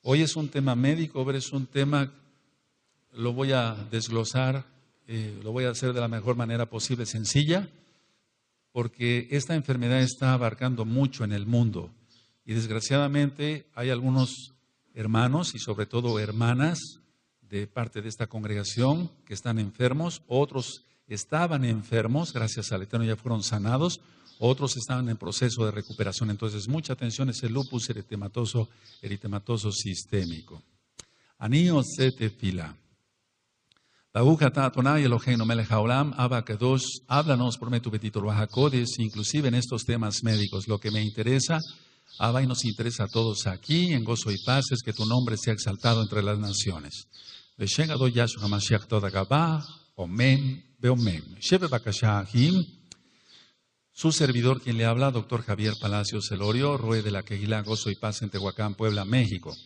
Hoy es un tema médico, pero es un tema, lo voy a desglosar, lo voy a hacer de la mejor manera posible, sencilla, porque esta enfermedad está abarcando mucho en el mundo y desgraciadamente hay algunos hermanos y sobre todo hermanas de parte de esta congregación que están enfermos, otros estaban enfermos, gracias al Eterno ya fueron sanados, otros estaban en proceso de recuperación. Entonces, mucha atención, es el lupus eritematoso sistémico. Anillo sete fila. Háblanos por medio de tu Ruajacodes, inclusive en estos temas médicos. Lo que me interesa, Abba, y nos interesa a todos aquí, en gozo y paz, es que tu nombre sea exaltado entre las naciones. Veshengado Yahshua Hamashiach toda Gabá, Omen, Beomen. Shebe Bakashahim. Su servidor, quien le habla, doctor Javier Palacios Celorio, Roe de la Quejilá, Gozo y Paz en Tehuacán, Puebla, México.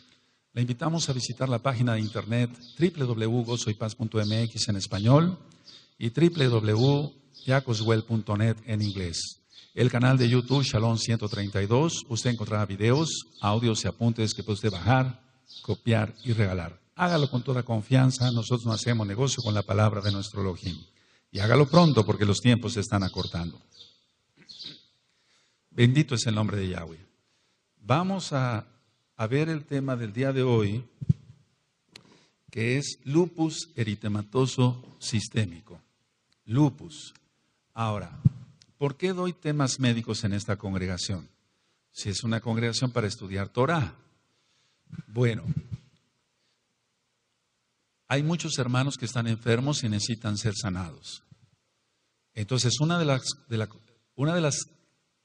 Le invitamos a visitar la página de internet www.gozoypaz.mx en español y www.jacoswell.net en inglés. El canal de YouTube Shalom 132, usted encontrará videos, audios y apuntes que puede usted bajar, copiar y regalar. Hágalo con toda confianza, nosotros no hacemos negocio con la palabra de nuestro Elohim. Y hágalo pronto porque los tiempos se están acortando. Bendito es el nombre de Yahweh. Vamos a ver el tema del día de hoy, que es lupus eritematoso sistémico. Lupus. Ahora, ¿por qué doy temas médicos en esta congregación? Si es una congregación para estudiar Torah. Bueno, hay muchos hermanos que están enfermos y necesitan ser sanados. Entonces, una de las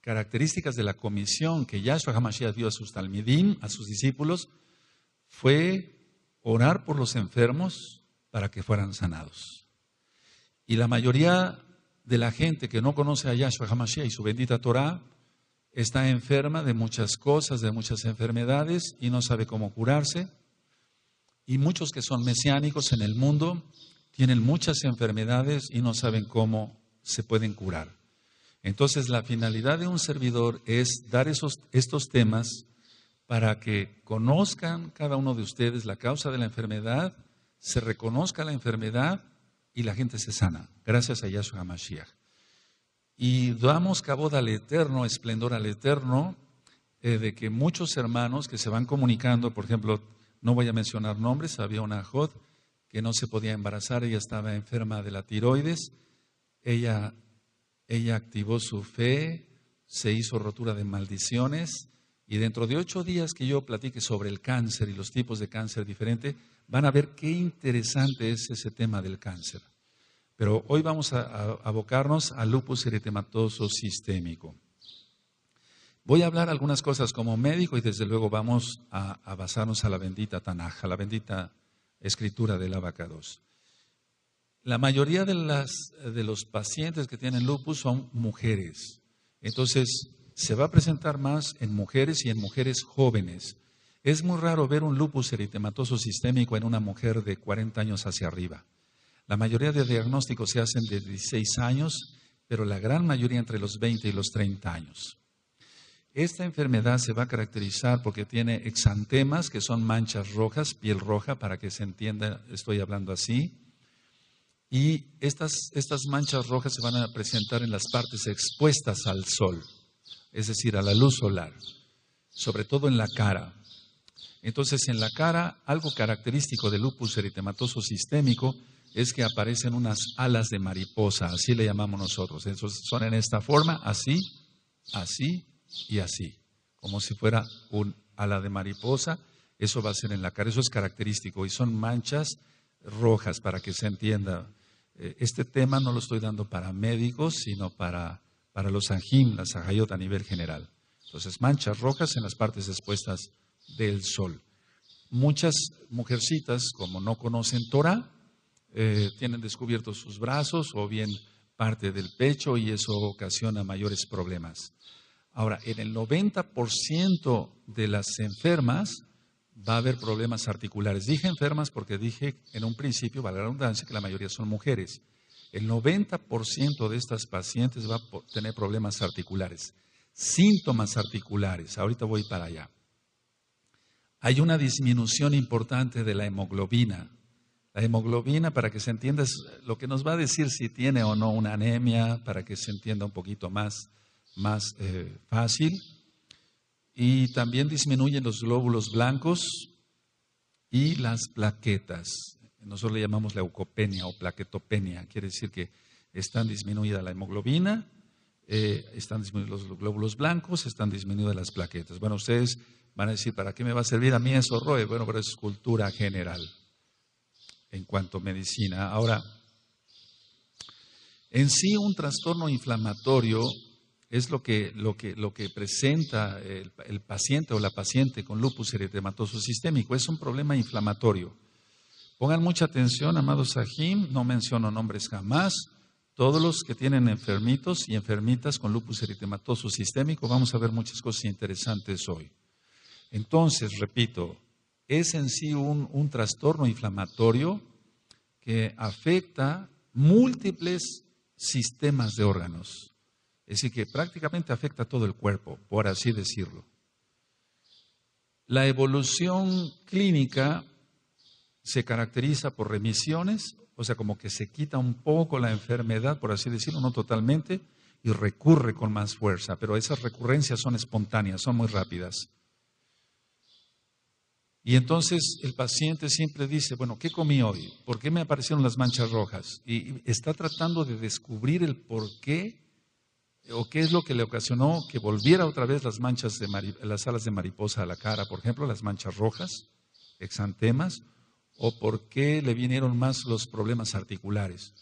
características de la comisión que Yahshua HaMashiach dio a sus talmidim, a sus discípulos, fue orar por los enfermos para que fueran sanados. Y la mayoría de la gente que no conoce a Yahshua HaMashiach y su bendita Torah está enferma de muchas cosas, de muchas enfermedades y no sabe cómo curarse. Y muchos que son mesiánicos en el mundo tienen muchas enfermedades y no saben cómo se pueden curar. Entonces, la finalidad de un servidor es dar estos temas para que conozcan cada uno de ustedes la causa de la enfermedad, se reconozca la enfermedad y la gente se sana, gracias a Yahshua HaMashiach. Y damos cabod al Eterno, esplendor al Eterno, de que muchos hermanos que se van comunicando, por ejemplo, no voy a mencionar nombres, había una Jod que no se podía embarazar, ella estaba enferma de la tiroides, ella activó su fe, se hizo rotura de maldiciones y dentro de 8 días que yo platique sobre el cáncer y los tipos de cáncer diferentes, van a ver qué interesante es ese tema del cáncer. Pero hoy vamos a abocarnos al lupus eritematoso sistémico. Voy a hablar algunas cosas como médico y desde luego vamos a basarnos a la bendita Tanaj, a la bendita escritura del Abacados. La mayoría de los pacientes que tienen lupus son mujeres. Entonces, se va a presentar más en mujeres y en mujeres jóvenes. Es muy raro ver un lupus eritematoso sistémico en una mujer de 40 años hacia arriba. La mayoría de diagnósticos se hacen de 16 años, pero la gran mayoría entre los 20 y los 30 años. Esta enfermedad se va a caracterizar porque tiene exantemas, que son manchas rojas, piel roja, para que se entienda, estoy hablando así. Y estas manchas rojas se van a presentar en las partes expuestas al sol, es decir, a la luz solar, sobre todo en la cara. Entonces, en la cara, algo característico del lupus eritematoso sistémico es que aparecen unas alas de mariposa, así le llamamos nosotros. Entonces, son en esta forma, así, así y así, como si fuera un ala de mariposa. Eso va a ser en la cara, eso es característico y son manchas rojas, para que se entienda. Este tema no lo estoy dando para médicos, sino para los anjim, las ajayot a nivel general. Entonces, manchas rojas en las partes expuestas del sol. Muchas mujercitas, como no conocen Torah, tienen descubiertos sus brazos o bien parte del pecho y eso ocasiona mayores problemas. Ahora, en el 90% de las enfermas va a haber problemas articulares. Dije enfermas porque dije en un principio, vale la redundancia, que la mayoría son mujeres. El 90% de estas pacientes va a tener problemas articulares, síntomas articulares. Ahorita voy para allá. hay una disminución importante de la hemoglobina. La hemoglobina, para que se entienda, es lo que nos va a decir si tiene o no una anemia, para que se entienda un poquito más fácil. Y también disminuyen los glóbulos blancos y las plaquetas. Nosotros le llamamos leucopenia o plaquetopenia. Quiere decir que están disminuida la hemoglobina, están disminuidos los glóbulos blancos, están disminuidas las plaquetas. Bueno, ustedes van a decir, ¿para qué me va a servir a mí eso, Roe? Bueno, pero es cultura general en cuanto a medicina. Ahora, en sí un trastorno inflamatorio es lo que presenta el paciente o la paciente con lupus eritematoso sistémico. Es un problema inflamatorio. Pongan mucha atención, amados Sahim, no menciono nombres jamás. Todos los que tienen enfermitos y enfermitas con lupus eritematoso sistémico, vamos a ver muchas cosas interesantes hoy. Entonces, repito, es en sí un trastorno inflamatorio que afecta múltiples sistemas de órganos. Es decir, que prácticamente afecta a todo el cuerpo, por así decirlo. La evolución clínica se caracteriza por remisiones, o sea, como que se quita un poco la enfermedad, por así decirlo, no totalmente, y recurre con más fuerza, pero esas recurrencias son espontáneas, son muy rápidas. Y entonces el paciente siempre dice, bueno, ¿qué comí hoy? ¿Por qué me aparecieron las manchas rojas? Y está tratando de descubrir el por qué o qué es lo que le ocasionó que volviera otra vez las manchas las alas de mariposa a la cara, por ejemplo, las manchas rojas, exantemas, o por qué le vinieron más los problemas articulares.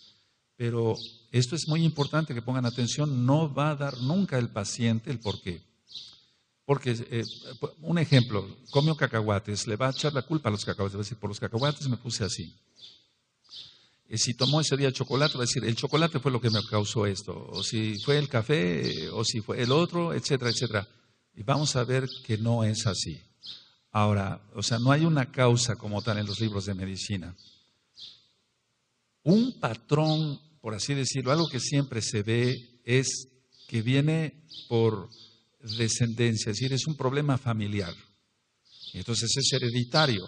Pero esto es muy importante que pongan atención, no va a dar nunca el paciente el por qué. Porque, un ejemplo, comió cacahuates, le va a echar la culpa a los cacahuates, va a decir, por los cacahuates me puse así. Si tomó ese día chocolate, va a decir, el chocolate fue lo que me causó esto, o si fue el café, o si fue el otro, etcétera, etcétera. Y vamos a ver que no es así. Ahora, o sea, no hay una causa como tal en los libros de medicina. Un patrón, por así decirlo, algo que siempre se ve es que viene por descendencia, es decir, es un problema familiar. Y entonces es hereditario.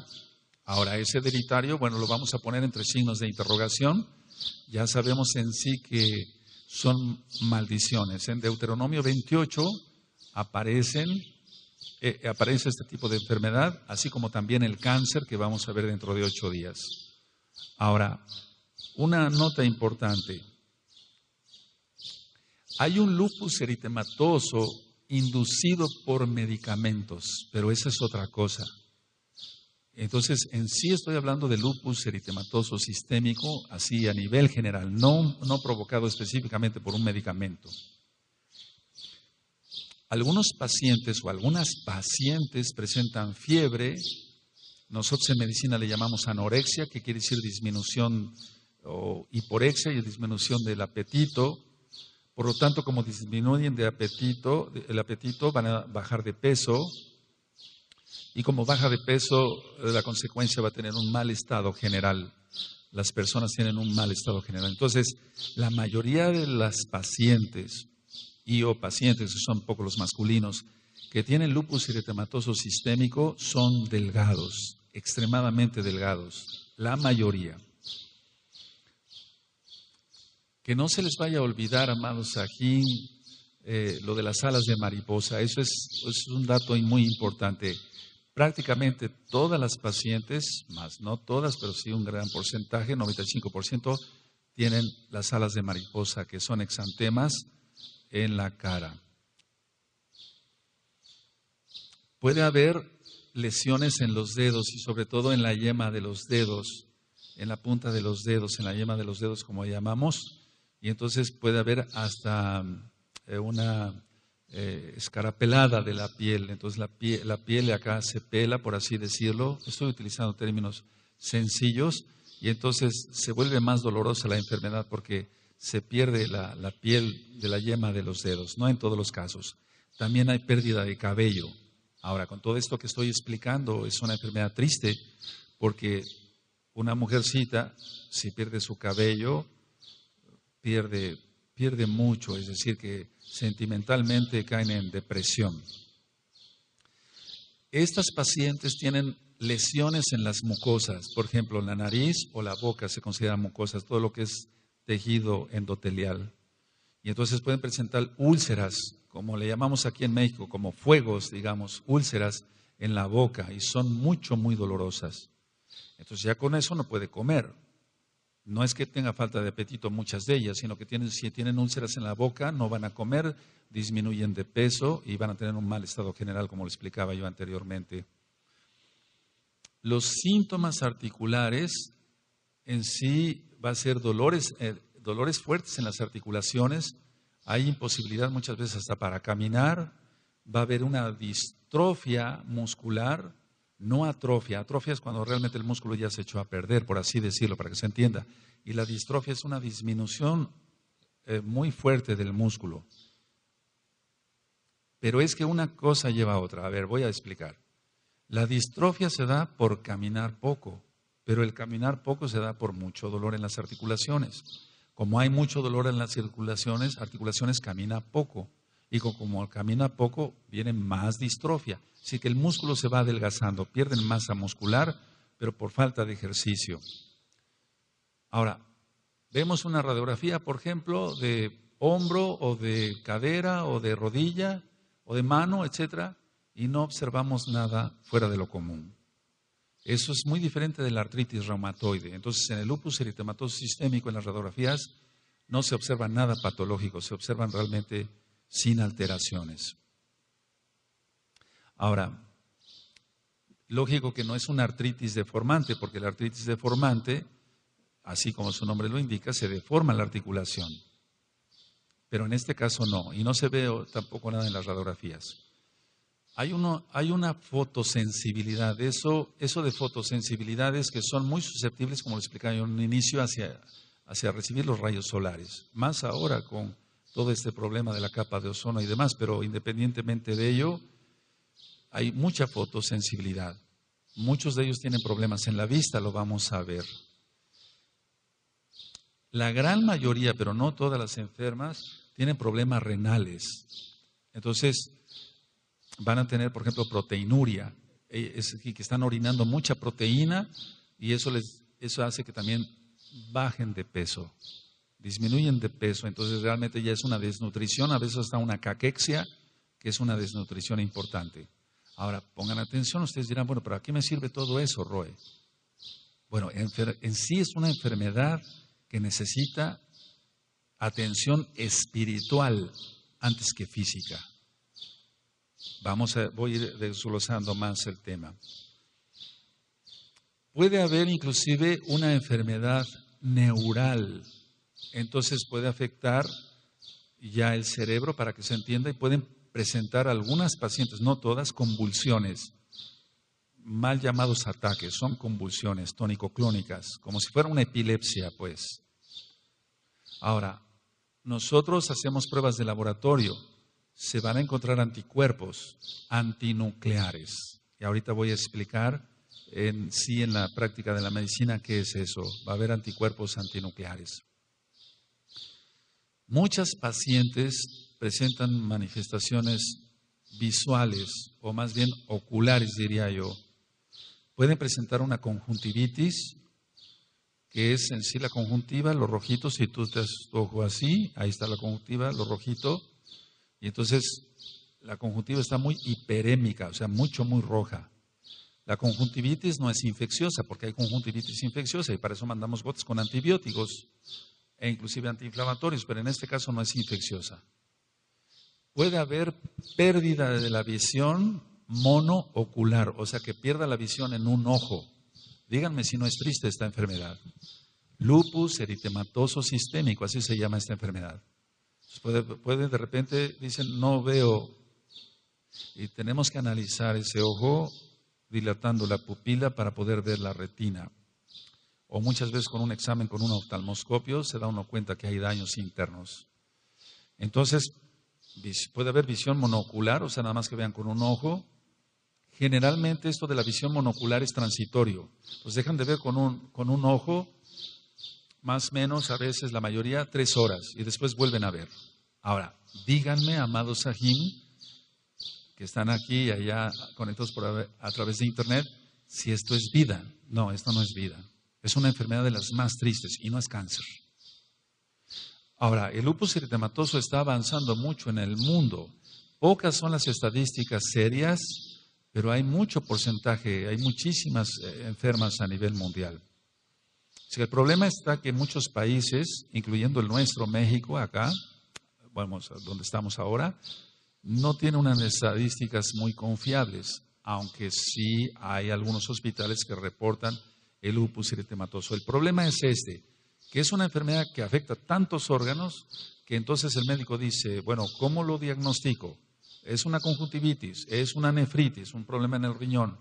Ahora, ese hereditario, bueno, lo vamos a poner entre signos de interrogación. Ya sabemos en sí que son maldiciones. En Deuteronomio 28 aparece este tipo de enfermedad, así como también el cáncer que vamos a ver dentro de 8 días. Ahora, una nota importante. Hay un lupus eritematoso inducido por medicamentos, pero esa es otra cosa. Entonces, en sí estoy hablando de lupus eritematoso sistémico, así a nivel general, no provocado específicamente por un medicamento. Algunos pacientes o algunas pacientes presentan fiebre. Nosotros en medicina le llamamos anorexia, que quiere decir disminución o hiporexia y disminución del apetito. Por lo tanto, como disminuyen el apetito van a bajar de peso. Y como baja de peso, la consecuencia va a tener un mal estado general. Las personas tienen un mal estado general. Entonces, la mayoría de las pacientes o pacientes, que son un poco los masculinos, que tienen lupus eritematoso sistémico, son delgados, extremadamente delgados, la mayoría. Que no se les vaya a olvidar, amados Sahim, lo de las alas de mariposa. Eso es un dato muy importante. Prácticamente todas las pacientes, más no todas, pero sí un gran porcentaje, 95%, tienen las alas de mariposa, que son exantemas en la cara. Puede haber lesiones en los dedos y sobre todo en la yema de los dedos, en la punta de los dedos, en la yema de los dedos como llamamos, y entonces puede haber hasta una escarapelada de la piel. Entonces la piel acá se pela, por así decirlo. Estoy utilizando términos sencillos y entonces se vuelve más dolorosa la enfermedad porque se pierde la piel de la yema de los dedos, no en todos los casos. También hay pérdida de cabello. Ahora, con todo esto que estoy explicando, es una enfermedad triste porque una mujercita, si pierde su cabello, pierde mucho, es decir, que sentimentalmente caen en depresión. Estas pacientes tienen lesiones en las mucosas, por ejemplo, la nariz o la boca se consideran mucosas, todo lo que es tejido endotelial. Y entonces pueden presentar úlceras, como le llamamos aquí en México, como fuegos, digamos, úlceras en la boca, y son muy dolorosas. Entonces ya con eso no puede comer. No es que tenga falta de apetito muchas de ellas, sino que si tienen úlceras en la boca, no van a comer, disminuyen de peso y van a tener un mal estado general, como lo explicaba yo anteriormente. Los síntomas articulares en sí va a ser dolores fuertes en las articulaciones, hay imposibilidad muchas veces hasta para caminar, va a haber una distrofia muscular, no atrofia. Atrofia es cuando realmente el músculo ya se echó a perder, por así decirlo, para que se entienda. Y la distrofia es una disminución muy fuerte del músculo. Pero es que una cosa lleva a otra. A ver, voy a explicar. La distrofia se da por caminar poco, pero el caminar poco se da por mucho dolor en las articulaciones. Como hay mucho dolor en las articulaciones camina poco. Y como camina poco, viene más distrofia. Así que el músculo se va adelgazando, pierden masa muscular, pero por falta de ejercicio. Ahora, vemos una radiografía, por ejemplo, de hombro o de cadera o de rodilla o de mano, etcétera, y no observamos nada fuera de lo común. Eso es muy diferente de la artritis reumatoide. Entonces, en el lupus eritematoso sistémico, en las radiografías, no se observa nada patológico, se observan realmente sin alteraciones. Ahora, lógico que no es una artritis deformante, porque la artritis deformante, así como su nombre lo indica, se deforma la articulación. Pero en este caso no, y no se ve tampoco nada en las radiografías. Hay una fotosensibilidad, eso de fotosensibilidades que son muy susceptibles, como lo explicaba yo en un inicio, hacia recibir los rayos solares. Más ahora con todo este problema de la capa de ozono y demás, pero independientemente de ello, hay mucha fotosensibilidad. Muchos de ellos tienen problemas en la vista, lo vamos a ver. La gran mayoría, pero no todas las enfermas, tienen problemas renales. Entonces, van a tener, por ejemplo, proteinuria, es decir, que están orinando mucha proteína y eso hace que también bajen de peso, disminuyen de peso, entonces realmente ya es una desnutrición, a veces hasta una caquexia, que es una desnutrición importante. Ahora, pongan atención, ustedes dirán, bueno, ¿pero a qué me sirve todo eso, Roe? Bueno, en sí es una enfermedad que necesita atención espiritual antes que física. Voy a ir desglosando más el tema. Puede haber inclusive una enfermedad neural, entonces puede afectar ya el cerebro para que se entienda y pueden presentar algunas pacientes, no todas, convulsiones, mal llamados ataques, son convulsiones tónico-clónicas, como si fuera una epilepsia, pues. Ahora, nosotros hacemos pruebas de laboratorio, se van a encontrar anticuerpos antinucleares. Y ahorita voy a explicar en la práctica de la medicina qué es eso. Va a haber anticuerpos antinucleares. Muchas pacientes presentan manifestaciones visuales, o más bien oculares, diría yo. Pueden presentar una conjuntivitis, que es en sí la conjuntiva, lo rojito, si tú te haces tu ojo así, ahí está la conjuntiva, lo rojito. Y entonces la conjuntiva está muy hiperémica, o sea, muy roja. La conjuntivitis no es infecciosa, porque hay conjuntivitis infecciosa y para eso mandamos gotas con antibióticos e inclusive antiinflamatorios, pero en este caso no es infecciosa. Puede haber pérdida de la visión monoocular, o sea, que pierda la visión en un ojo. Díganme si no es triste esta enfermedad. Lupus eritematoso sistémico, así se llama esta enfermedad. Puede de repente, dicen, no veo, y tenemos que analizar ese ojo dilatando la pupila para poder ver la retina. O muchas veces con un examen, con un oftalmoscopio, se da uno cuenta que hay daños internos. Entonces, puede haber visión monocular, o sea, nada más que vean con un ojo. Generalmente esto de la visión monocular es transitorio. Pues dejan de ver con un ojo, más o menos, a veces la mayoría, 3 horas, y después vuelven a ver. Ahora, díganme, amado Sahim, que están aquí y allá conectados a través de internet, si esto es vida. No, esto no es vida. Es una enfermedad de las más tristes y no es cáncer. Ahora, el lupus eritematoso está avanzando mucho en el mundo. Pocas son las estadísticas serias, pero hay mucho porcentaje, hay muchísimas enfermas a nivel mundial. O sea, el problema está que muchos países, incluyendo el nuestro, México, acá, vamos, donde estamos ahora, no tienen unas estadísticas muy confiables, aunque sí hay algunos hospitales que reportan el lupus eritematoso. El problema es que es una enfermedad que afecta tantos órganos que entonces el médico dice, bueno, ¿cómo lo diagnostico? ¿Es una conjuntivitis? ¿Es una nefritis? ¿Un problema en el riñón?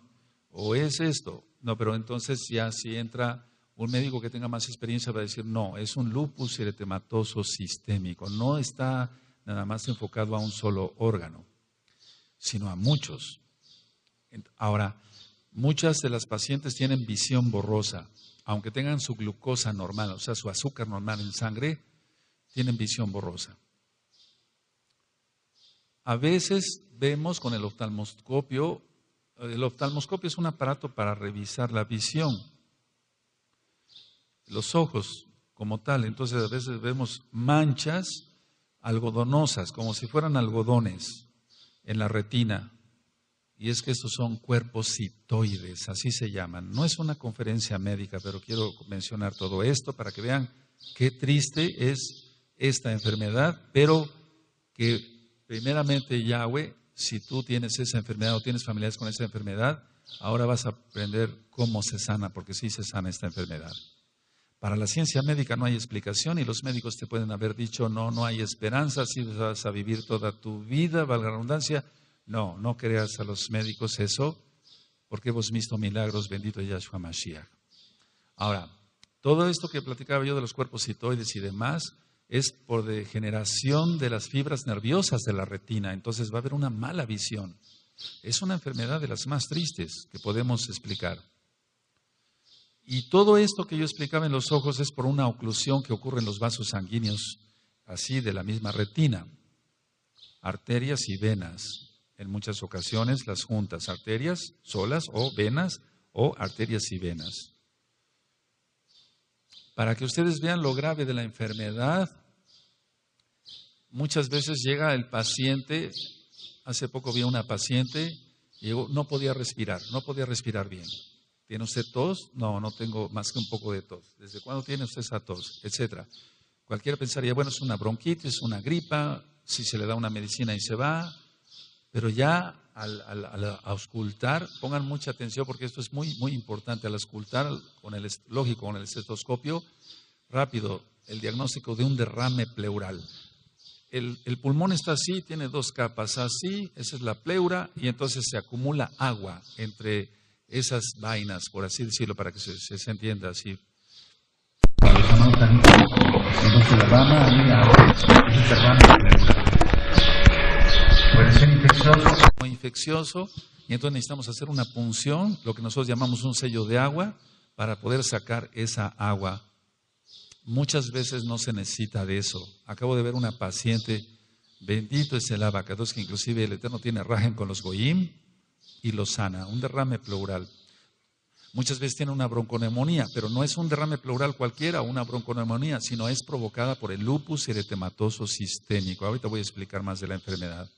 ¿O es esto? No, pero entonces ya si entra un médico que tenga más experiencia va a decir, no, es un lupus eritematoso sistémico. No está nada más enfocado a un solo órgano, sino a muchos. Ahora, muchas de las pacientes tienen visión borrosa. Aunque tengan su glucosa normal, o sea, su azúcar normal en sangre, tienen visión borrosa. A veces vemos con el oftalmoscopio es un aparato para revisar la visión, los ojos como tal. Entonces a veces vemos manchas algodonosas, como si fueran algodones en la retina. Y es que estos son cuerpos citoides, así se llaman. No es una conferencia médica, pero quiero mencionar todo esto para que vean qué triste es esta enfermedad, pero que primeramente Yahweh, si tú tienes esa enfermedad o tienes familiares con esa enfermedad, ahora vas a aprender cómo se sana, porque sí se sana esta enfermedad. Para la ciencia médica no hay explicación y los médicos te pueden haber dicho, no hay esperanza, así vas a vivir toda tu vida, valga la redundancia. No, no creas a los médicos eso, porque hemos visto milagros, bendito Yahshua Mashiach. Ahora, todo esto que platicaba yo de los cuerpos citoides y demás, es por degeneración de las fibras nerviosas de la retina, entonces va a haber una mala visión. Es una enfermedad de las más tristes que podemos explicar. Y todo esto que yo explicaba en los ojos es por una oclusión que ocurre en los vasos sanguíneos, así de la misma retina, arterias y venas. En muchas ocasiones las juntas, arterias solas o venas o arterias y venas. Para que ustedes vean lo grave de la enfermedad, muchas veces llega el paciente, hace poco vi a una paciente, llegó, no podía respirar bien. ¿Tiene usted tos? No tengo más que un poco de tos. ¿Desde cuándo tiene usted esa tos? Etcétera. Cualquiera pensaría, bueno, es una bronquitis, una gripa, si se le da una medicina y se va. Pero ya al auscultar, pongan mucha atención porque esto es muy, muy importante. Al auscultar, con el estetoscopio, rápido, el diagnóstico de un derrame pleural. El pulmón está así, tiene dos capas así, esa es la pleura, y entonces se acumula agua entre esas vainas, por así decirlo, para que se entienda así. Entonces derrama ahí agua, es derrame pleural. Puede ser infeccioso. Muy infeccioso, y entonces necesitamos hacer una punción, lo que nosotros llamamos un sello de agua, para poder sacar esa agua. Muchas veces no se necesita de eso. Acabo de ver una paciente, bendito es el abacados, que inclusive el Eterno tiene rajen con los goyim y lo sana, un derrame pleural. Muchas veces tiene una bronconeumonía, pero no es un derrame pleural cualquiera, una bronconeumonía, sino es provocada por el lupus eritematoso sistémico. Ahorita voy a explicar más de la enfermedad.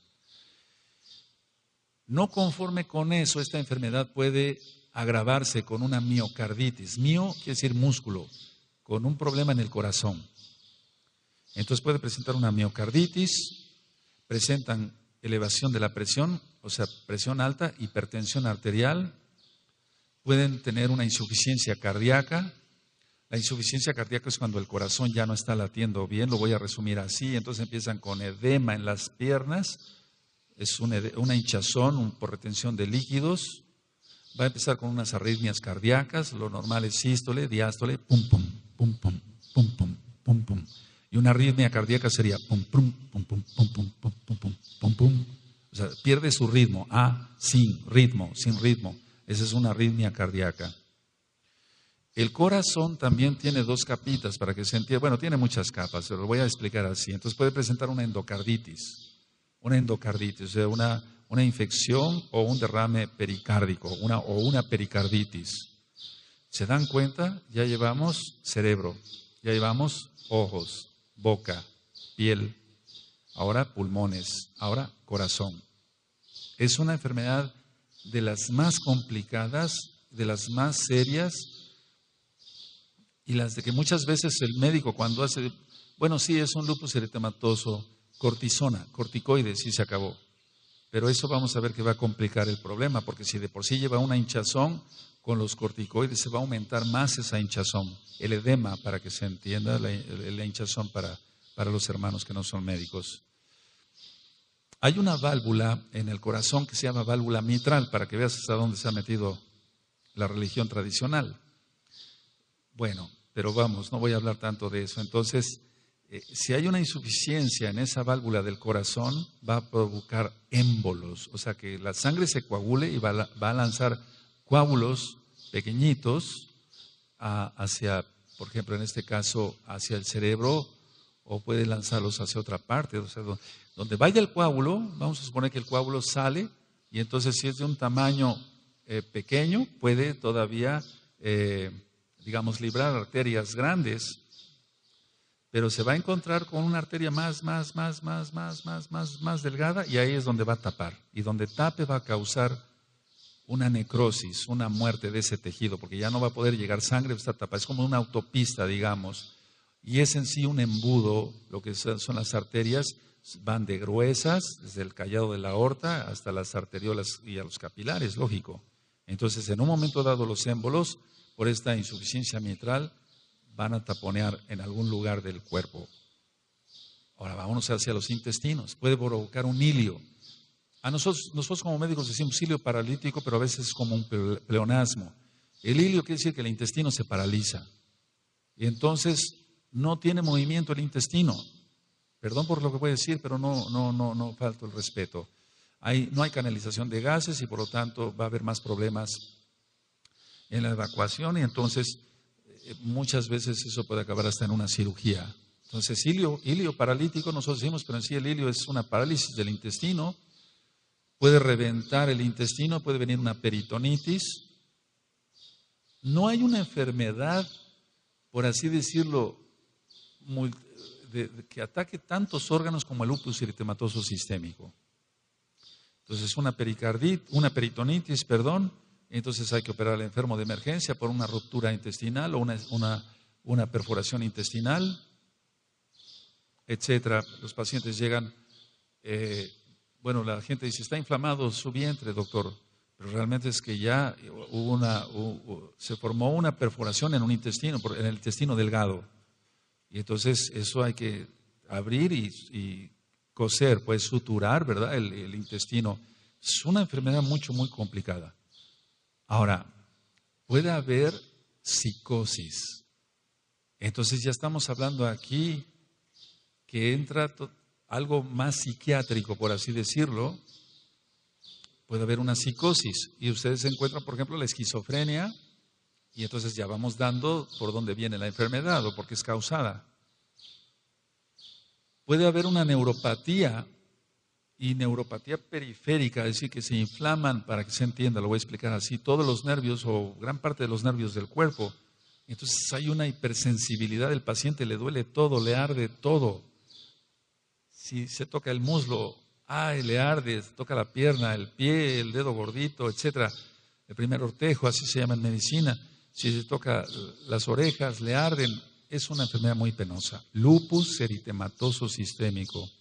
No conforme con eso, esta enfermedad puede agravarse con una miocarditis. Mio quiere decir músculo, con un problema en el corazón. Entonces puede presentar una miocarditis, presentan elevación de la presión, o sea, presión alta, hipertensión arterial, pueden tener una insuficiencia cardíaca. La insuficiencia cardíaca es cuando el corazón ya no está latiendo bien, lo voy a resumir así. Entonces empiezan con edema en las piernas, es una hinchazón por retención de líquidos. Va a empezar con unas arritmias cardíacas, lo normal es sístole, diástole, pum, pum, pum, pum, pum, pum, pum, pum. Y una arritmia cardíaca sería pum, pum, pum, pum, pum, pum, pum, pum, pum, pum, pum. O sea, pierde su ritmo, sin ritmo. Esa es una arritmia cardíaca. El corazón también tiene dos capitas para que se entienda. Bueno, tiene muchas capas, pero lo voy a explicar así. Entonces puede presentar una endocarditis, o sea, una infección o un derrame pericárdico, una pericarditis. ¿Se dan cuenta? Ya llevamos cerebro, ya llevamos ojos, boca, piel, ahora pulmones, ahora corazón. Es una enfermedad de las más complicadas, de las más serias y las de que muchas veces el médico cuando hace, bueno, sí, es un lupus eritematoso, cortisona, corticoides y se acabó. Pero eso vamos a ver que va a complicar el problema, porque si de por sí lleva una hinchazón, con los corticoides se va a aumentar más esa hinchazón. El edema, para que se entienda, la hinchazón para los hermanos que no son médicos. Hay una válvula en el corazón que se llama válvula mitral, para que veas hasta dónde se ha metido la religión tradicional. Bueno, pero vamos, no voy a hablar tanto de eso. Entonces, si hay una insuficiencia en esa válvula del corazón, va a provocar émbolos, o sea que la sangre se coagule y va a lanzar coágulos pequeñitos hacia, por ejemplo, en este caso, hacia el cerebro, o puede lanzarlos hacia otra parte. O sea, donde vaya el coágulo, vamos a suponer que el coágulo sale, y entonces si es de un tamaño pequeño, puede todavía, digamos, librar arterias grandes, pero se va a encontrar con una arteria más delgada, y ahí es donde va a tapar. Y donde tape va a causar una necrosis, una muerte de ese tejido, porque ya no va a poder llegar sangre a esta tapa. Es como una autopista, digamos, y es en sí un embudo. Lo que son las arterias van de gruesas, desde el callado de la aorta hasta las arteriolas y a los capilares, lógico. Entonces, en un momento dado, los émbolos, por esta insuficiencia mitral, van a taponear en algún lugar del cuerpo. Ahora vámonos hacia los intestinos. Puede provocar un ilio. A nosotros como médicos decimos ilio paralítico, pero a veces es como un pleonasmo. El ilio quiere decir que el intestino se paraliza. Y entonces no tiene movimiento el intestino. Perdón por lo que voy a decir, pero no falto el respeto. No hay canalización de gases y por lo tanto va a haber más problemas en la evacuación, y entonces muchas veces eso puede acabar hasta en una cirugía. Entonces, ilio paralítico nosotros decimos, pero en sí el ilio es una parálisis del intestino. Puede reventar el intestino, puede venir una peritonitis. No hay una enfermedad, por así decirlo, que ataque tantos órganos como el lupus eritematoso sistémico. Entonces, una peritonitis, entonces hay que operar al enfermo de emergencia por una ruptura intestinal o una perforación intestinal, etcétera. Los pacientes llegan, la gente dice, está inflamado su vientre, doctor, pero realmente es que ya se formó una perforación en un intestino, en el intestino delgado, y entonces eso hay que abrir y coser, pues suturar, ¿verdad? El intestino. Es una enfermedad muy complicada. Ahora, puede haber psicosis. Entonces ya estamos hablando aquí que entra algo más psiquiátrico, por así decirlo. Puede haber una psicosis y ustedes encuentran, por ejemplo, la esquizofrenia, y entonces ya vamos dando por dónde viene la enfermedad o por qué es causada. Puede haber una neuropatía, y neuropatía periférica, es decir, que se inflaman, para que se entienda, lo voy a explicar así, todos los nervios o gran parte de los nervios del cuerpo. Entonces hay una hipersensibilidad del paciente, le duele todo, le arde todo. Si se toca el muslo, le arde, se toca la pierna, el pie, el dedo gordito, etcétera. El primer ortejo, así se llama en medicina. Si se toca las orejas, le arden. Es una enfermedad muy penosa. Lupus eritematoso sistémico.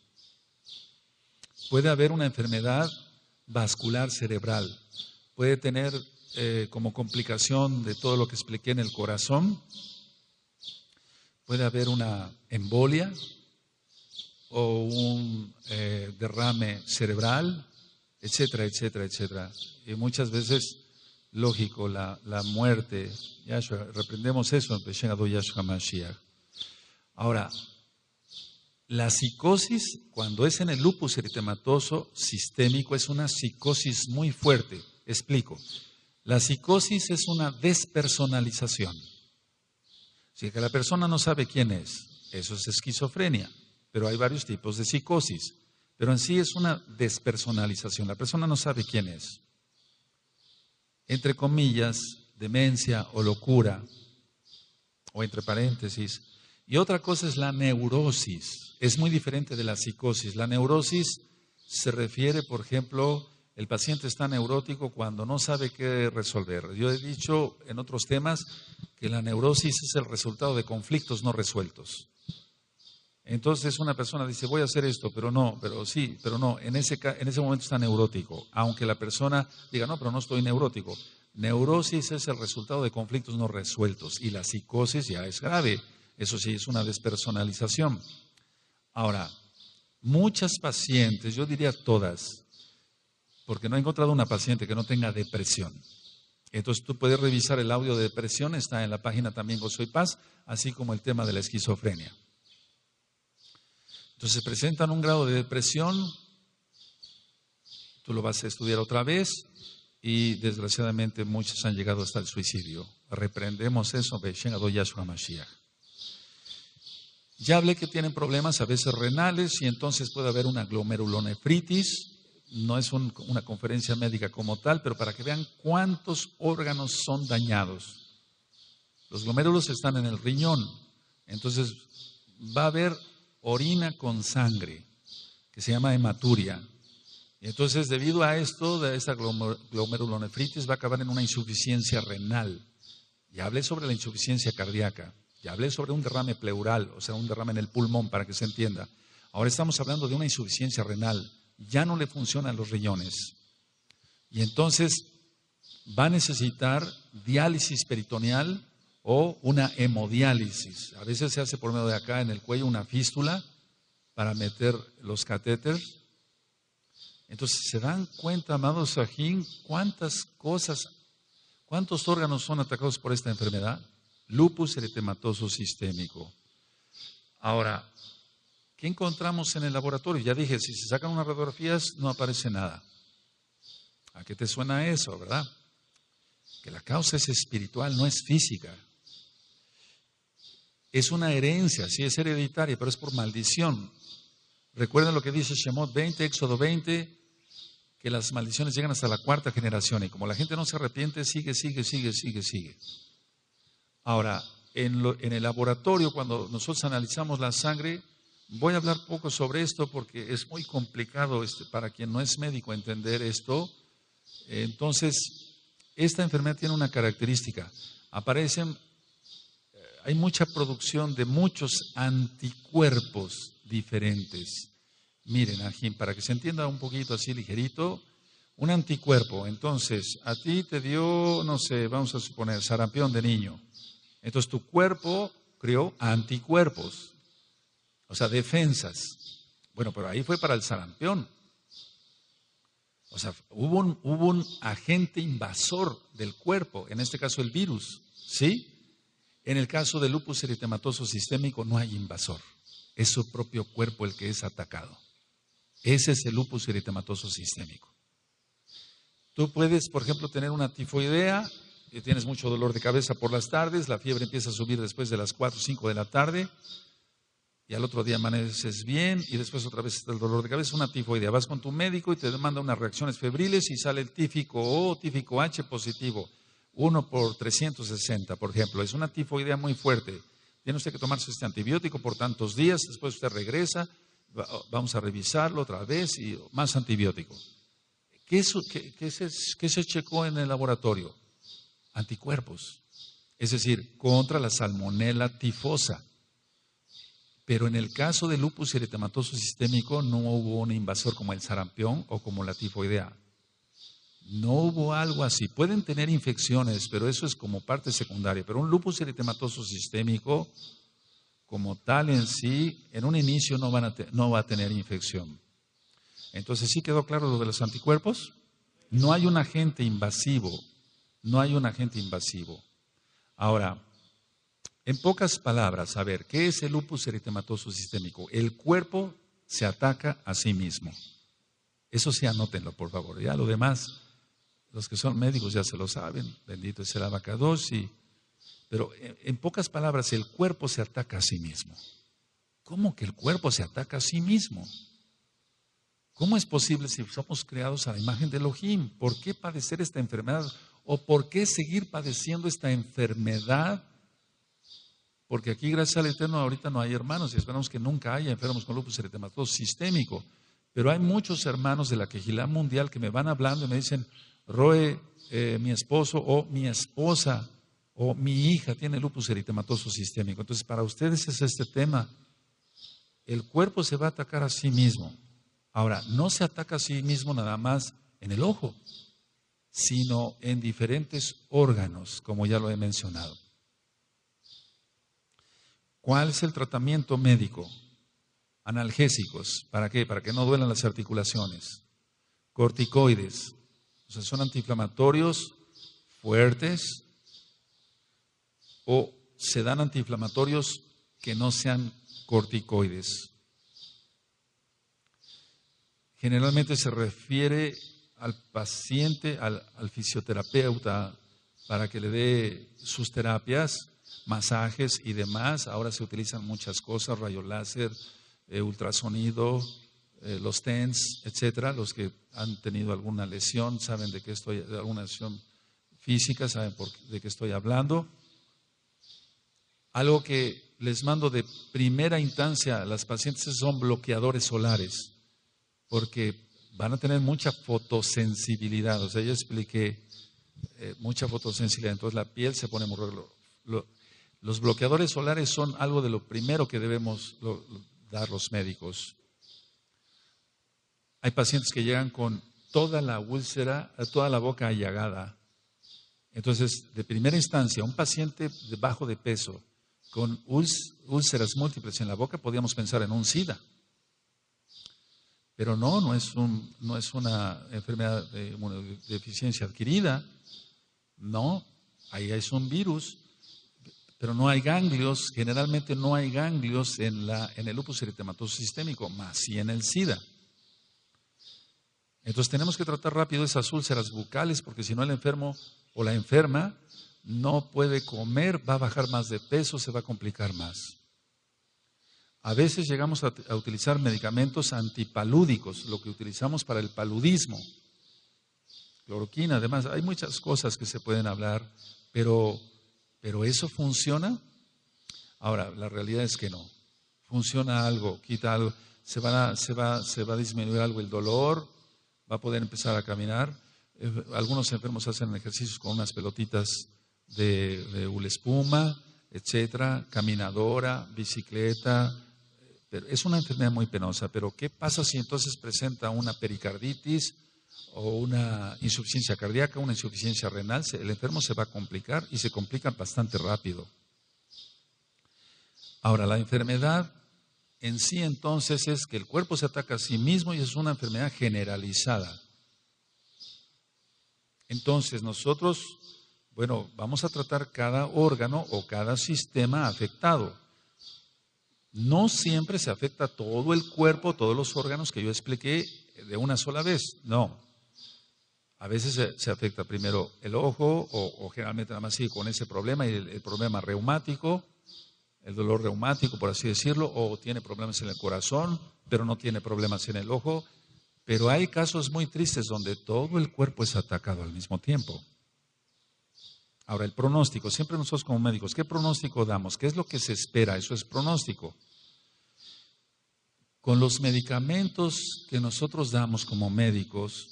Puede haber una enfermedad vascular cerebral. Puede tener como complicación de todo lo que expliqué en el corazón. Puede haber una embolia o un derrame cerebral, etcétera, etcétera, etcétera. Y muchas veces, lógico, la muerte. Yahshua, reprendemos eso en Peshenado Yahshua Mashiach. Ahora, la psicosis, cuando es en el lupus eritematoso sistémico, es una psicosis muy fuerte. Explico. La psicosis es una despersonalización. Si que la persona no sabe quién es, eso es esquizofrenia. Pero hay varios tipos de psicosis. Pero en sí es una despersonalización. La persona no sabe quién es. Entre comillas, demencia o locura, o entre paréntesis. Y otra cosa es la neurosis. Es muy diferente de la psicosis. La neurosis se refiere, por ejemplo, el paciente está neurótico cuando no sabe qué resolver. Yo he dicho en otros temas que la neurosis es el resultado de conflictos no resueltos. Entonces una persona dice, voy a hacer esto, pero no, pero sí, pero no. En ese momento está neurótico, aunque la persona diga, no, pero no estoy neurótico. Neurosis es el resultado de conflictos no resueltos y la psicosis ya es grave. Eso sí, es una despersonalización. Ahora, muchas pacientes, yo diría todas, porque no he encontrado una paciente que no tenga depresión. Entonces tú puedes revisar el audio de depresión, está en la página también Gozo y Paz, así como el tema de la esquizofrenia. Entonces presentan un grado de depresión, tú lo vas a estudiar otra vez y desgraciadamente muchos han llegado hasta el suicidio. Reprendemos eso, Beshen Ado Yahshua Mashiach. Ya hablé que tienen problemas a veces renales y entonces puede haber una glomerulonefritis. No es una conferencia médica como tal, pero para que vean cuántos órganos son dañados. Los glomérulos están en el riñón, entonces va a haber orina con sangre, que se llama hematuria. Y entonces, debido a esto, de esa glomerulonefritis, va a acabar en una insuficiencia renal. Ya hablé sobre la insuficiencia cardíaca, ya hablé sobre un derrame pleural, o sea, un derrame en el pulmón, para que se entienda. Ahora estamos hablando de una insuficiencia renal. Ya no le funcionan los riñones. Y entonces va a necesitar diálisis peritoneal o una hemodiálisis. A veces se hace por medio de acá en el cuello una fístula para meter los catéteres. Entonces, ¿se dan cuenta, amados Sajín, cuántas cosas, cuántos órganos son atacados por esta enfermedad? Lupus eritematoso sistémico. Ahora, ¿qué encontramos en el laboratorio? Ya dije, si se sacan unas radiografías no aparece nada. ¿A qué te suena eso, verdad? Que la causa es espiritual, no es física. Es una herencia, sí es hereditaria, pero es por maldición. Recuerden lo que dice Shemot 20, Éxodo 20, que las maldiciones llegan hasta la 4ª generación y como la gente no se arrepiente, sigue. Ahora, en el laboratorio, cuando nosotros analizamos la sangre, voy a hablar poco sobre esto porque es muy complicado para quien no es médico entender esto. Entonces, esta enfermedad tiene una característica. Hay mucha producción de muchos anticuerpos diferentes. Miren, Ajín, para que se entienda un poquito así ligerito, un anticuerpo. Entonces, a ti te dio, no sé, vamos a suponer, sarampión de niño. Entonces, tu cuerpo creó anticuerpos, o sea, defensas. Bueno, pero ahí fue para el sarampión. O sea, hubo un agente invasor del cuerpo, en este caso el virus, ¿sí? En el caso del lupus eritematoso sistémico no hay invasor, es su propio cuerpo el que es atacado. Ese es el lupus eritematoso sistémico. Tú puedes, por ejemplo, tener una tifoidea, y tienes mucho dolor de cabeza por las tardes, la fiebre empieza a subir después de las 4 o 5 de la tarde, y al otro día amaneces bien, y después otra vez está el dolor de cabeza, una tifoidea. Vas con tu médico y te demanda unas reacciones febriles y sale el tífico O, tífico H positivo. 1/360, por ejemplo. Es una tifoidea muy fuerte. Tiene usted que tomarse este antibiótico por tantos días, después usted regresa, vamos a revisarlo otra vez y más antibiótico. ¿Qué se checó en el laboratorio? Anticuerpos, es decir, contra la salmonela tifosa. Pero en el caso del lupus eritematoso sistémico no hubo un invasor como el sarampión o como la tifoidea. No hubo algo así. Pueden tener infecciones, pero eso es como parte secundaria. Pero un lupus eritematoso sistémico, como tal en sí, en un inicio no va a tener infección. Entonces, ¿sí quedó claro lo de los anticuerpos? No hay un agente invasivo. No hay un agente invasivo. Ahora, en pocas palabras, a ver, ¿qué es el lupus eritematoso sistémico? El cuerpo se ataca a sí mismo. Eso sí, anótenlo, por favor. Ya lo demás, los que son médicos ya se lo saben. Bendito es el Abacados. Pero en pocas palabras, el cuerpo se ataca a sí mismo. ¿Cómo que el cuerpo se ataca a sí mismo? ¿Cómo es posible si somos creados a la imagen de Elohim? ¿Por qué padecer esta enfermedad? ¿O por qué seguir padeciendo esta enfermedad? Porque aquí, gracias al Eterno, ahorita no hay hermanos y esperamos que nunca haya enfermos con lupus eritematoso sistémico. Pero hay muchos hermanos de la Quejilá Mundial que me van hablando y me dicen, Roe, mi esposo o mi esposa o mi hija tiene lupus eritematoso sistémico. Entonces, para ustedes es este tema. El cuerpo se va a atacar a sí mismo. Ahora, no se ataca a sí mismo nada más en el ojo, sino en diferentes órganos, como ya lo he mencionado. ¿Cuál es el tratamiento médico? Analgésicos. ¿Para qué? Para que no duelan las articulaciones. Corticoides. O sea, son antiinflamatorios fuertes o se dan antiinflamatorios que no sean corticoides. Generalmente se refiere al paciente, al fisioterapeuta, para que le dé sus terapias, masajes y demás. Ahora se utilizan muchas cosas, rayos láser, ultrasonido, los TENS, etcétera. Los que han tenido alguna lesión saben de alguna lesión física, saben de qué estoy hablando. Algo que les mando de primera instancia a las pacientes son bloqueadores solares, porque van a tener mucha fotosensibilidad. O sea, yo expliqué mucha fotosensibilidad, entonces la piel se pone muy roja. Los bloqueadores solares son algo de lo primero que debemos dar los médicos. Hay pacientes que llegan con toda la úlcera, toda la boca allagada. Entonces, de primera instancia, un paciente bajo de peso con úlceras múltiples en la boca, podríamos pensar en un SIDA. Pero no es una enfermedad de inmunodeficiencia adquirida. No, ahí es un virus, pero no hay ganglios. Generalmente no hay ganglios en el lupus eritematoso sistémico, más sí en el SIDA. Entonces tenemos que tratar rápido esas úlceras bucales, porque si no el enfermo o la enferma no puede comer, va a bajar más de peso, se va a complicar más. A veces llegamos a utilizar medicamentos antipalúdicos, lo que utilizamos para el paludismo. Cloroquina, además, hay muchas cosas que se pueden hablar, pero ¿eso funciona? Ahora, la realidad es que no. Funciona algo, quita algo, se va a disminuir algo el dolor, va a poder empezar a caminar. Algunos enfermos hacen ejercicios con unas pelotitas de hula espuma, etcétera, caminadora, bicicleta. Pero es una enfermedad muy penosa, pero ¿qué pasa si entonces presenta una pericarditis o una insuficiencia cardíaca, una insuficiencia renal? El enfermo se va a complicar y se complica bastante rápido. Ahora, la enfermedad en sí entonces es que el cuerpo se ataca a sí mismo y es una enfermedad generalizada. Entonces nosotros, vamos a tratar cada órgano o cada sistema afectado. No siempre se afecta todo el cuerpo, todos los órganos que yo expliqué de una sola vez, no. A veces se afecta primero el ojo o generalmente nada más sigue con ese problema y el problema reumático, el dolor reumático, por así decirlo, o tiene problemas en el corazón, pero no tiene problemas en el ojo. Pero hay casos muy tristes donde todo el cuerpo es atacado al mismo tiempo. Ahora, el pronóstico, siempre nosotros como médicos, ¿qué pronóstico damos? ¿Qué es lo que se espera? Eso es pronóstico. Con los medicamentos que nosotros damos como médicos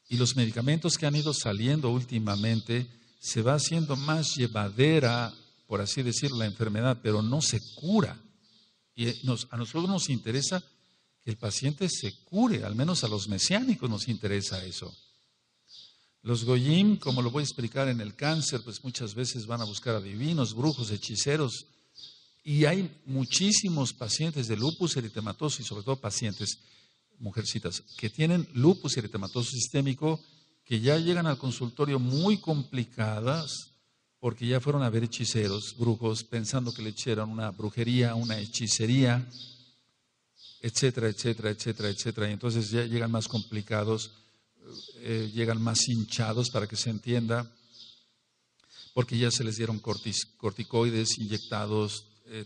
y los medicamentos que han ido saliendo últimamente, se va haciendo más llevadera, por así decirlo, la enfermedad, pero no se cura. Y a nosotros nos interesa que el paciente se cure, al menos a los mesiánicos nos interesa eso. Los goyim, como lo voy a explicar en el cáncer, pues muchas veces van a buscar adivinos, brujos, hechiceros. Y hay muchísimos pacientes de lupus eritematoso y sobre todo pacientes, mujercitas, que tienen lupus eritematoso sistémico, que ya llegan al consultorio muy complicadas porque ya fueron a ver hechiceros, brujos, pensando que le echaron una brujería, una hechicería, etcétera, etcétera, etcétera, etcétera. Y entonces ya llegan más complicados, llegan más hinchados, para que se entienda, porque ya se les dieron corticoides inyectados,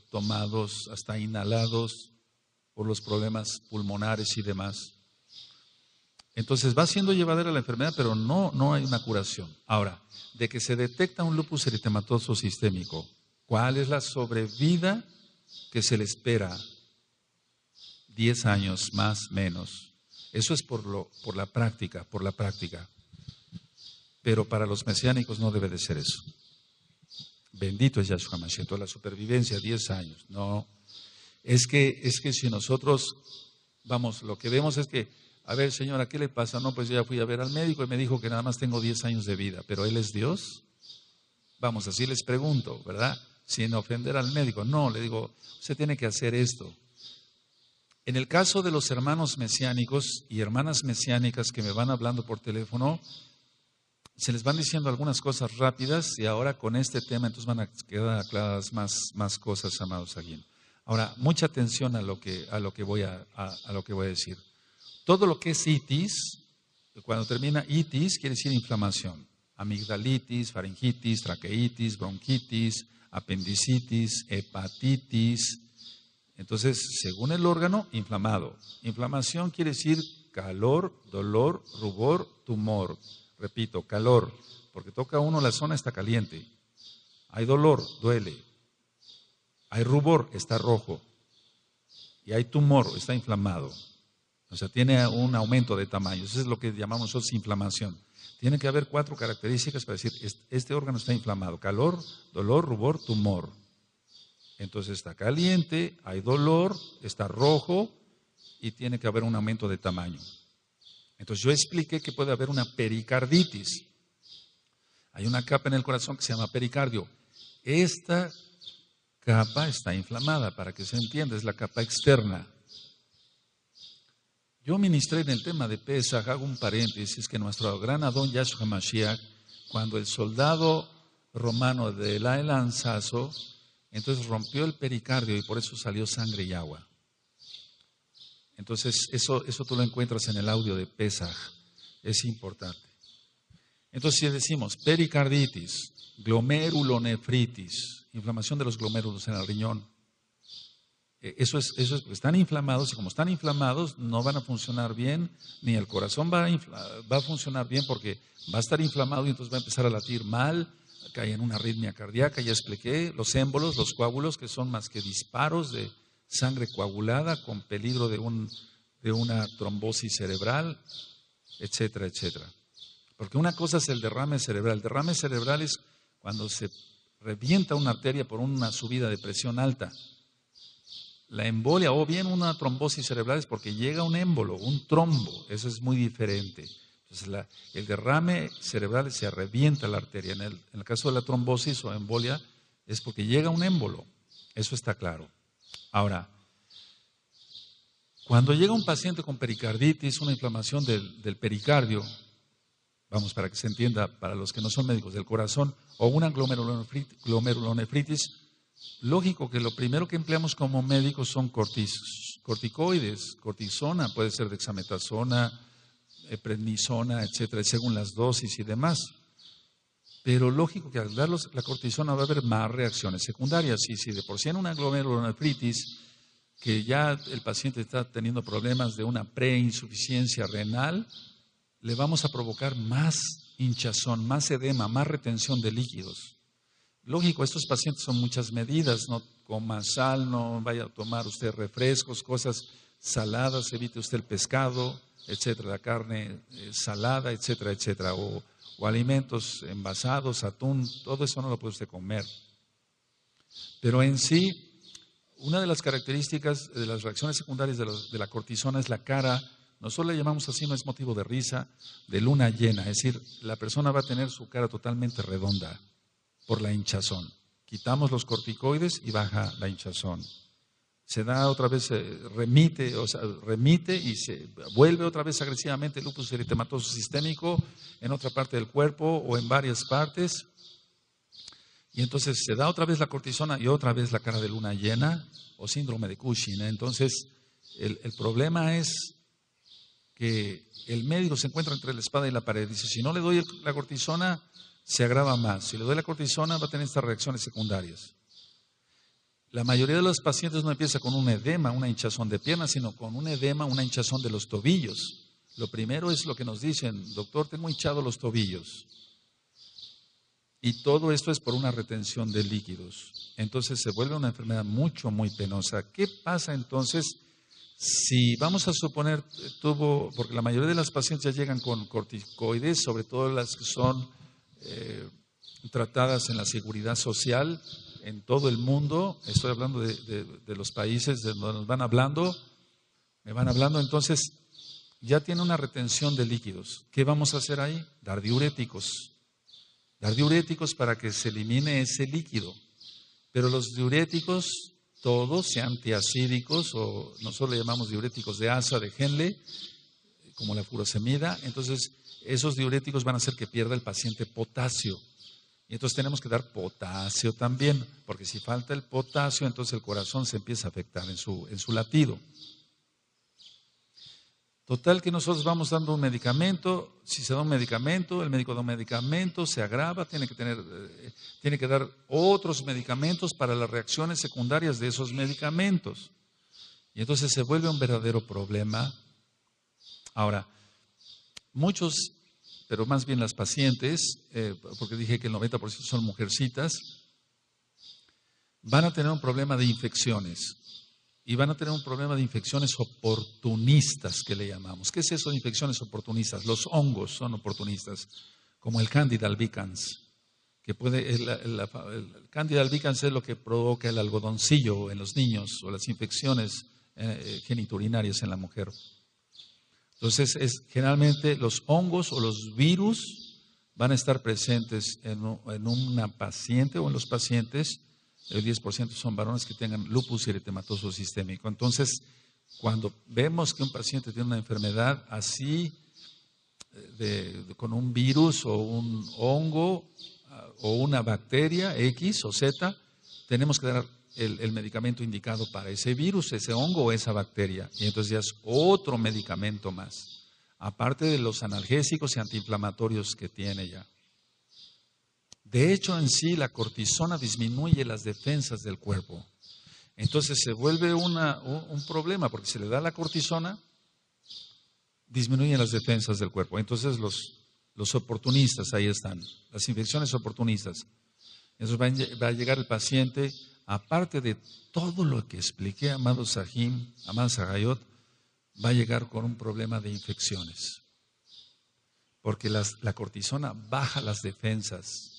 tomados, hasta inhalados, por los problemas pulmonares y demás. Entonces va siendo llevadera la enfermedad, pero no hay una curación. Ahora, de que se detecta un lupus eritematoso sistémico, ¿cuál es la sobrevida que se le espera? 10 años, más, menos. Eso es por la práctica. Pero para los mesiánicos no debe de ser eso. Bendito es Yahshua Mashiach. La supervivencia, 10 años. No. Es que si nosotros, lo que vemos es que, a ver, señora, ¿qué le pasa? No, pues yo ya fui a ver al médico y me dijo que nada más tengo 10 años de vida. ¿Pero Él es Dios? Así les pregunto, ¿verdad? Sin ofender al médico. No, le digo, usted tiene que hacer esto. En el caso de los hermanos mesiánicos y hermanas mesiánicas que me van hablando por teléfono, se les van diciendo algunas cosas rápidas y ahora con este tema entonces van a quedar aclaradas más cosas, amados aquí. Ahora, mucha atención a lo que voy a decir. Todo lo que es itis, cuando termina itis, quiere decir inflamación. Amigdalitis, faringitis, traqueitis, bronquitis, apendicitis, hepatitis. Entonces, según el órgano, inflamado. Inflamación quiere decir calor, dolor, rubor, tumor. Repito, calor, porque toca a uno la zona, está caliente. Hay dolor, duele. Hay rubor, está rojo. Y hay tumor, está inflamado. O sea, tiene un aumento de tamaño. Eso es lo que llamamos nosotros inflamación. Tiene que haber 4 características para decir, este órgano está inflamado. Calor, dolor, rubor, tumor. Entonces está caliente, hay dolor, está rojo y tiene que haber un aumento de tamaño. Entonces yo expliqué que puede haber una pericarditis. Hay una capa en el corazón que se llama pericardio. Esta capa está inflamada, para que se entienda, es la capa externa. Yo ministré en el tema de Pesaj, hago un paréntesis, que nuestro gran Adón Yahshua Mashiach, cuando el soldado romano le da el lanzazo, entonces rompió el pericardio y por eso salió sangre y agua. Entonces eso tú lo encuentras en el audio de Pesaj, es importante. Entonces si decimos pericarditis, glomerulonefritis, inflamación de los glomérulos en el riñón, eso es porque están inflamados y como están inflamados no van a funcionar bien, ni el corazón va a funcionar bien porque va a estar inflamado y entonces va a empezar a latir mal, cae en una arritmia cardíaca. Ya expliqué los émbolos, los coágulos, que son más que disparos de sangre coagulada con peligro de una trombosis cerebral, etcétera, etcétera. Porque una cosa es el derrame cerebral. El derrame cerebral es cuando se revienta una arteria por una subida de presión alta. La embolia o bien una trombosis cerebral es porque llega un émbolo, un trombo. Eso es muy diferente. Entonces el derrame cerebral se revienta la arteria. En el caso de la trombosis o embolia es porque llega un émbolo. Eso está claro. Ahora, cuando llega un paciente con pericarditis, una inflamación del pericardio, para que se entienda, para los que no son médicos del corazón, o una glomerulonefritis, lógico que lo primero que empleamos como médicos son corticoides, cortisona, puede ser dexametasona, prednisona, etcétera, según las dosis y demás. Pero lógico que al dar la cortisona va a haber más reacciones secundarias. Y si de por sí en una glomerulonefritis, que ya el paciente está teniendo problemas de una preinsuficiencia renal, le vamos a provocar más hinchazón, más edema, más retención de líquidos. Lógico, estos pacientes son muchas medidas, no coma sal, no vaya a tomar usted refrescos, cosas saladas, evite usted el pescado, etcétera, la carne salada, etcétera, etcétera, o alimentos envasados, atún, todo eso no lo puede usted comer. Pero en sí, una de las características de las reacciones secundarias de la cortisona es la cara. Nosotros le llamamos así, no es motivo de risa, de luna llena. Es decir, la persona va a tener su cara totalmente redonda por la hinchazón. Quitamos los corticoides y baja la hinchazón. Se da otra vez, remite y se vuelve otra vez agresivamente el lupus eritematoso sistémico en otra parte del cuerpo o en varias partes. Y entonces se da otra vez la cortisona y otra vez la cara de luna llena o síndrome de Cushing. Entonces, el problema es que el médico se encuentra entre la espada y la pared. Dice, si no le doy la cortisona, se agrava más. Si le doy la cortisona, va a tener estas reacciones secundarias. La mayoría de los pacientes no empieza con un edema, una hinchazón de piernas, sino con un edema, una hinchazón de los tobillos. Lo primero es lo que nos dicen: doctor, tengo hinchado los tobillos. Y todo esto es por una retención de líquidos. Entonces se vuelve una enfermedad muy penosa. ¿Qué pasa entonces si vamos a suponer porque la mayoría de las pacientes ya llegan con corticoides, sobre todo las que son tratadas en la seguridad social en todo el mundo? Estoy hablando de los países de donde nos van hablando, me van hablando, entonces ya tiene una retención de líquidos. ¿Qué vamos a hacer ahí? Dar diuréticos para que se elimine ese líquido. Pero los diuréticos, todos, sean antiacídicos o nosotros le llamamos diuréticos de asa, de Henle, como la furosemida, entonces esos diuréticos van a hacer que pierda el paciente potasio. Y entonces tenemos que dar potasio también, porque si falta el potasio, entonces el corazón se empieza a afectar en su latido. Total que nosotros vamos dando un medicamento. Si se da un medicamento, el médico da un medicamento, se agrava, tiene que dar otros medicamentos para las reacciones secundarias de esos medicamentos. Y entonces se vuelve un verdadero problema. Ahora, muchos, pero más bien las pacientes, porque dije que el 90% son mujercitas, van a tener un problema de infecciones. Y van a tener un problema de infecciones oportunistas, que le llamamos. ¿Qué es eso de infecciones oportunistas? Los hongos son oportunistas, como el Candida albicans. El Candida albicans es lo que provoca el algodoncillo en los niños o las infecciones genitourinarias en la mujer. Entonces, generalmente los hongos o los virus van a estar presentes en una paciente o en los pacientes. El 10% son varones que tengan lupus eritematoso sistémico. Entonces, cuando vemos que un paciente tiene una enfermedad así, con un virus o un hongo o una bacteria X o Z, tenemos que dar el medicamento indicado para ese virus, ese hongo o esa bacteria. Y entonces ya es otro medicamento más, aparte de los analgésicos y antiinflamatorios que tiene ya. De hecho, en sí, la cortisona disminuye las defensas del cuerpo. Entonces se vuelve un problema, porque si le da la cortisona, disminuyen las defensas del cuerpo. Entonces los oportunistas ahí están, las infecciones oportunistas. Entonces va a llegar el paciente, aparte de todo lo que expliqué, amado Sahim, amado Sahayot, va a llegar con un problema de infecciones. Porque la cortisona baja las defensas.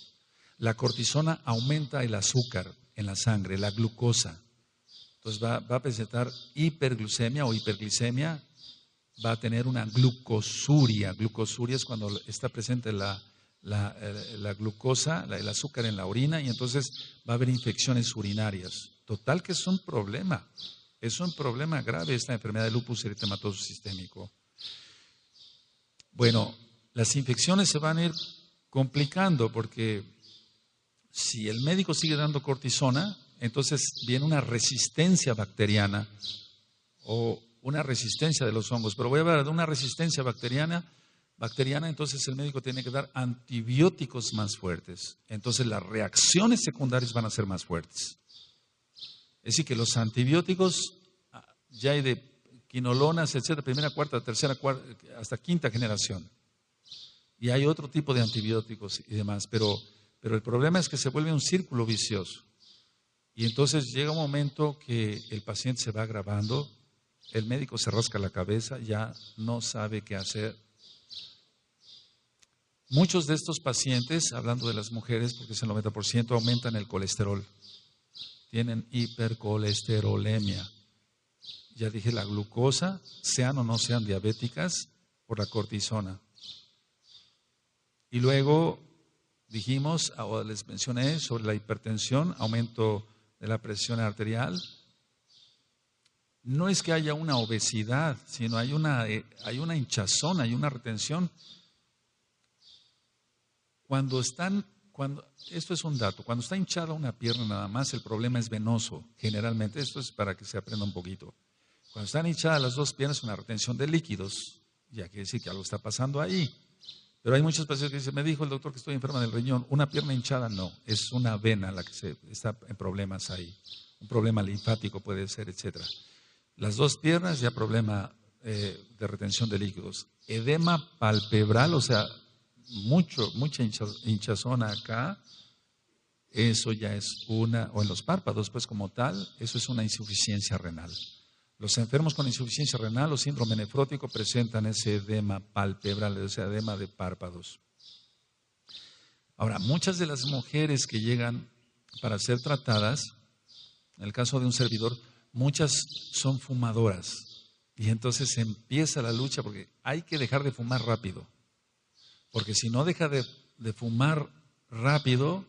La cortisona aumenta el azúcar en la sangre, la glucosa. Entonces va a presentar hiperglucemia o hiperglicemia, va a tener una glucosuria. Glucosuria es cuando está presente la glucosa, el azúcar en la orina, y entonces va a haber infecciones urinarias. Total que es un problema grave esta enfermedad de lupus eritematoso sistémico. Bueno, las infecciones se van a ir complicando porque si el médico sigue dando cortisona, entonces viene una resistencia bacteriana o una resistencia de los hongos. Pero voy a hablar de una resistencia bacteriana, entonces el médico tiene que dar antibióticos más fuertes. Entonces las reacciones secundarias van a ser más fuertes. Es decir, que los antibióticos, ya hay de quinolonas, etcétera, primera, cuarta, tercera, cuarta, hasta quinta generación. Y hay otro tipo de antibióticos y demás, pero el problema es que se vuelve un círculo vicioso. Y entonces llega un momento que el paciente se va agravando, el médico se rasca la cabeza, ya no sabe qué hacer. Muchos de estos pacientes, hablando de las mujeres, porque es el 90%, aumentan el colesterol. Tienen hipercolesterolemia. Ya dije, la glucosa, sean o no sean diabéticas, por la cortisona. Y luego dijimos, o les mencioné sobre la hipertensión, aumento de la presión arterial. No es que haya una obesidad, sino hay una hinchazón, hay una retención. Esto es un dato, cuando está hinchada una pierna nada más, el problema es venoso, generalmente. Esto es para que se aprenda un poquito. Cuando están hinchadas las dos piernas, una retención de líquidos, ya quiere decir que algo está pasando ahí. Pero hay muchos pacientes que dicen, me dijo el doctor que estoy enferma del riñón. Una pierna hinchada, no, es una vena la que está en problemas ahí. un problema linfático puede ser, etcétera. Las dos piernas, ya problema de retención de líquidos. Edema palpebral, o sea, mucha hinchazón acá, eso ya es o en los párpados, pues como tal, eso es una insuficiencia renal. Los enfermos con insuficiencia renal o síndrome nefrótico presentan ese edema palpebral, o sea, edema de párpados. Ahora, muchas de las mujeres que llegan para ser tratadas, en el caso de un servidor, muchas son fumadoras. Y entonces empieza la lucha porque hay que dejar de fumar rápido. Porque si no deja de fumar rápido,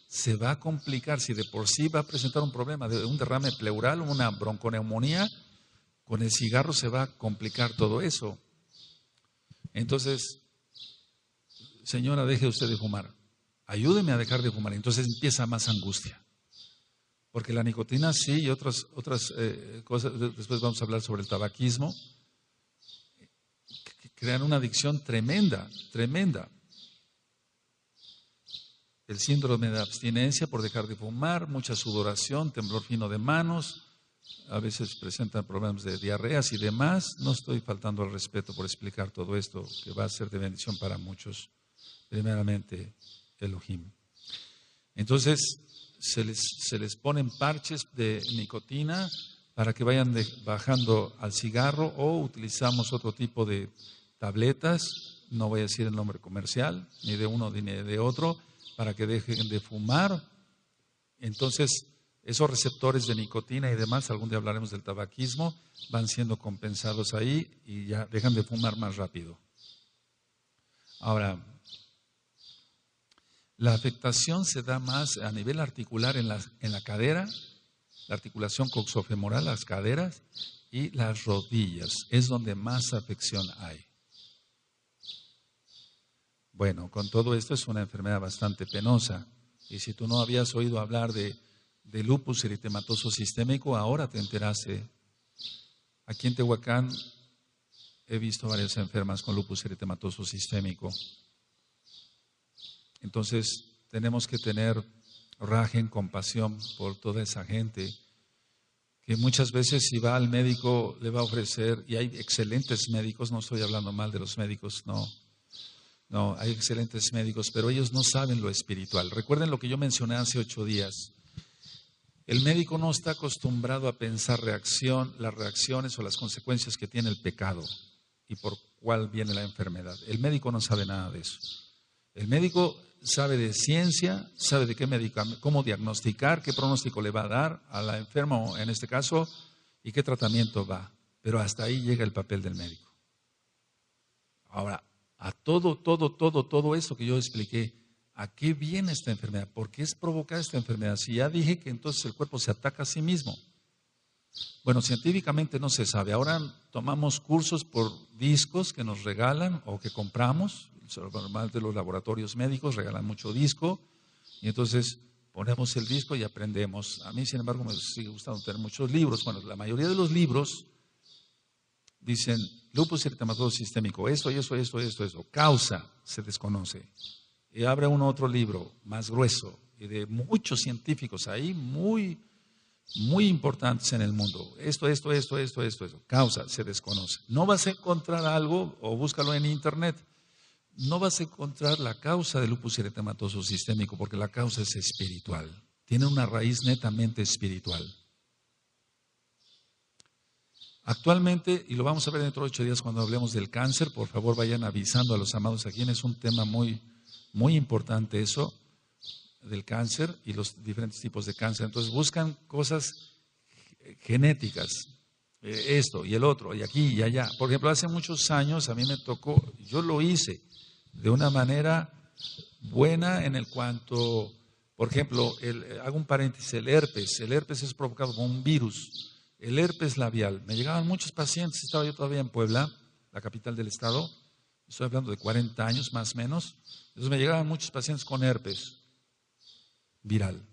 se va a complicar. Si de por sí va a presentar un problema de un derrame pleural o una bronconeumonía, con el cigarro se va a complicar todo eso. Entonces, señora, deje usted de fumar. Ayúdeme a dejar de fumar. Entonces empieza más angustia. Porque la nicotina sí y otras cosas, después vamos a hablar sobre el tabaquismo, que crean una adicción tremenda, tremenda. El síndrome de abstinencia por dejar de fumar, mucha sudoración, temblor fino de manos, a veces presentan problemas de diarreas y demás. No estoy faltando al respeto por explicar todo esto, que va a ser de bendición para muchos. Primeramente, Elohim. Entonces, se les ponen parches de nicotina para que vayan bajando al cigarro, o utilizamos otro tipo de tabletas, no voy a decir el nombre comercial, ni de uno ni de otro, para que dejen de fumar. Entonces, esos receptores de nicotina y demás, algún día hablaremos del tabaquismo, van siendo compensados ahí y ya dejan de fumar más rápido. Ahora, la afectación se da más a nivel articular en la cadera, la articulación coxofemoral, las caderas y las rodillas. Es donde más afección hay. Bueno, con todo esto es una enfermedad bastante penosa. Y si tú no habías oído hablar de lupus eritematoso sistémico, ahora te enteraste. Aquí en Tehuacán he visto varias enfermas con lupus eritematoso sistémico. Entonces, tenemos que tener rajen, compasión por toda esa gente que muchas veces si va al médico le va a ofrecer, y hay excelentes médicos, no estoy hablando mal de los médicos, no, hay excelentes médicos, pero ellos no saben lo espiritual. Recuerden lo que yo mencioné hace 8 días. El médico no está acostumbrado a pensar las reacciones o las consecuencias que tiene el pecado y por cuál viene la enfermedad. El médico no sabe nada de eso. El médico sabe de ciencia, sabe de qué medicamento, cómo diagnosticar, qué pronóstico le va a dar a la enferma, en este caso, y qué tratamiento va. Pero hasta ahí llega el papel del médico. Ahora, a todo esto que yo expliqué, ¿a qué viene esta enfermedad? ¿Por qué es provocada esta enfermedad? Si ya dije que entonces el cuerpo se ataca a sí mismo. Bueno, científicamente no se sabe. Ahora tomamos cursos por discos que nos regalan o que compramos. Normalmente los laboratorios médicos regalan mucho disco y entonces ponemos el disco y aprendemos. A mí, sin embargo, me sigue gustando tener muchos libros. Bueno, la mayoría de los libros dicen lupus eritematoso sistémico, eso. Causa se desconoce. Y abre uno otro libro más grueso y de muchos científicos ahí muy importantes en el mundo. Esto. Causa se desconoce. No vas a encontrar algo, o búscalo en internet. No vas a encontrar la causa del lupus eritematoso sistémico, porque la causa es espiritual. Tiene una raíz netamente espiritual. Actualmente, y lo vamos a ver dentro de 8 días cuando hablemos del cáncer, por favor vayan avisando a los amados aquí, es un tema muy importante eso, del cáncer y los diferentes tipos de cáncer. Entonces buscan cosas genéticas, esto y el otro, y aquí y allá. Por ejemplo, hace muchos años a mí me tocó, yo lo hice de una manera buena en el cuanto, por ejemplo, hago un paréntesis, el herpes es provocado por un virus, el herpes labial. Me llegaban muchos pacientes, estaba yo todavía en Puebla, la capital del estado, estoy hablando de 40 años más o menos, entonces me llegaban muchos pacientes con herpes viral.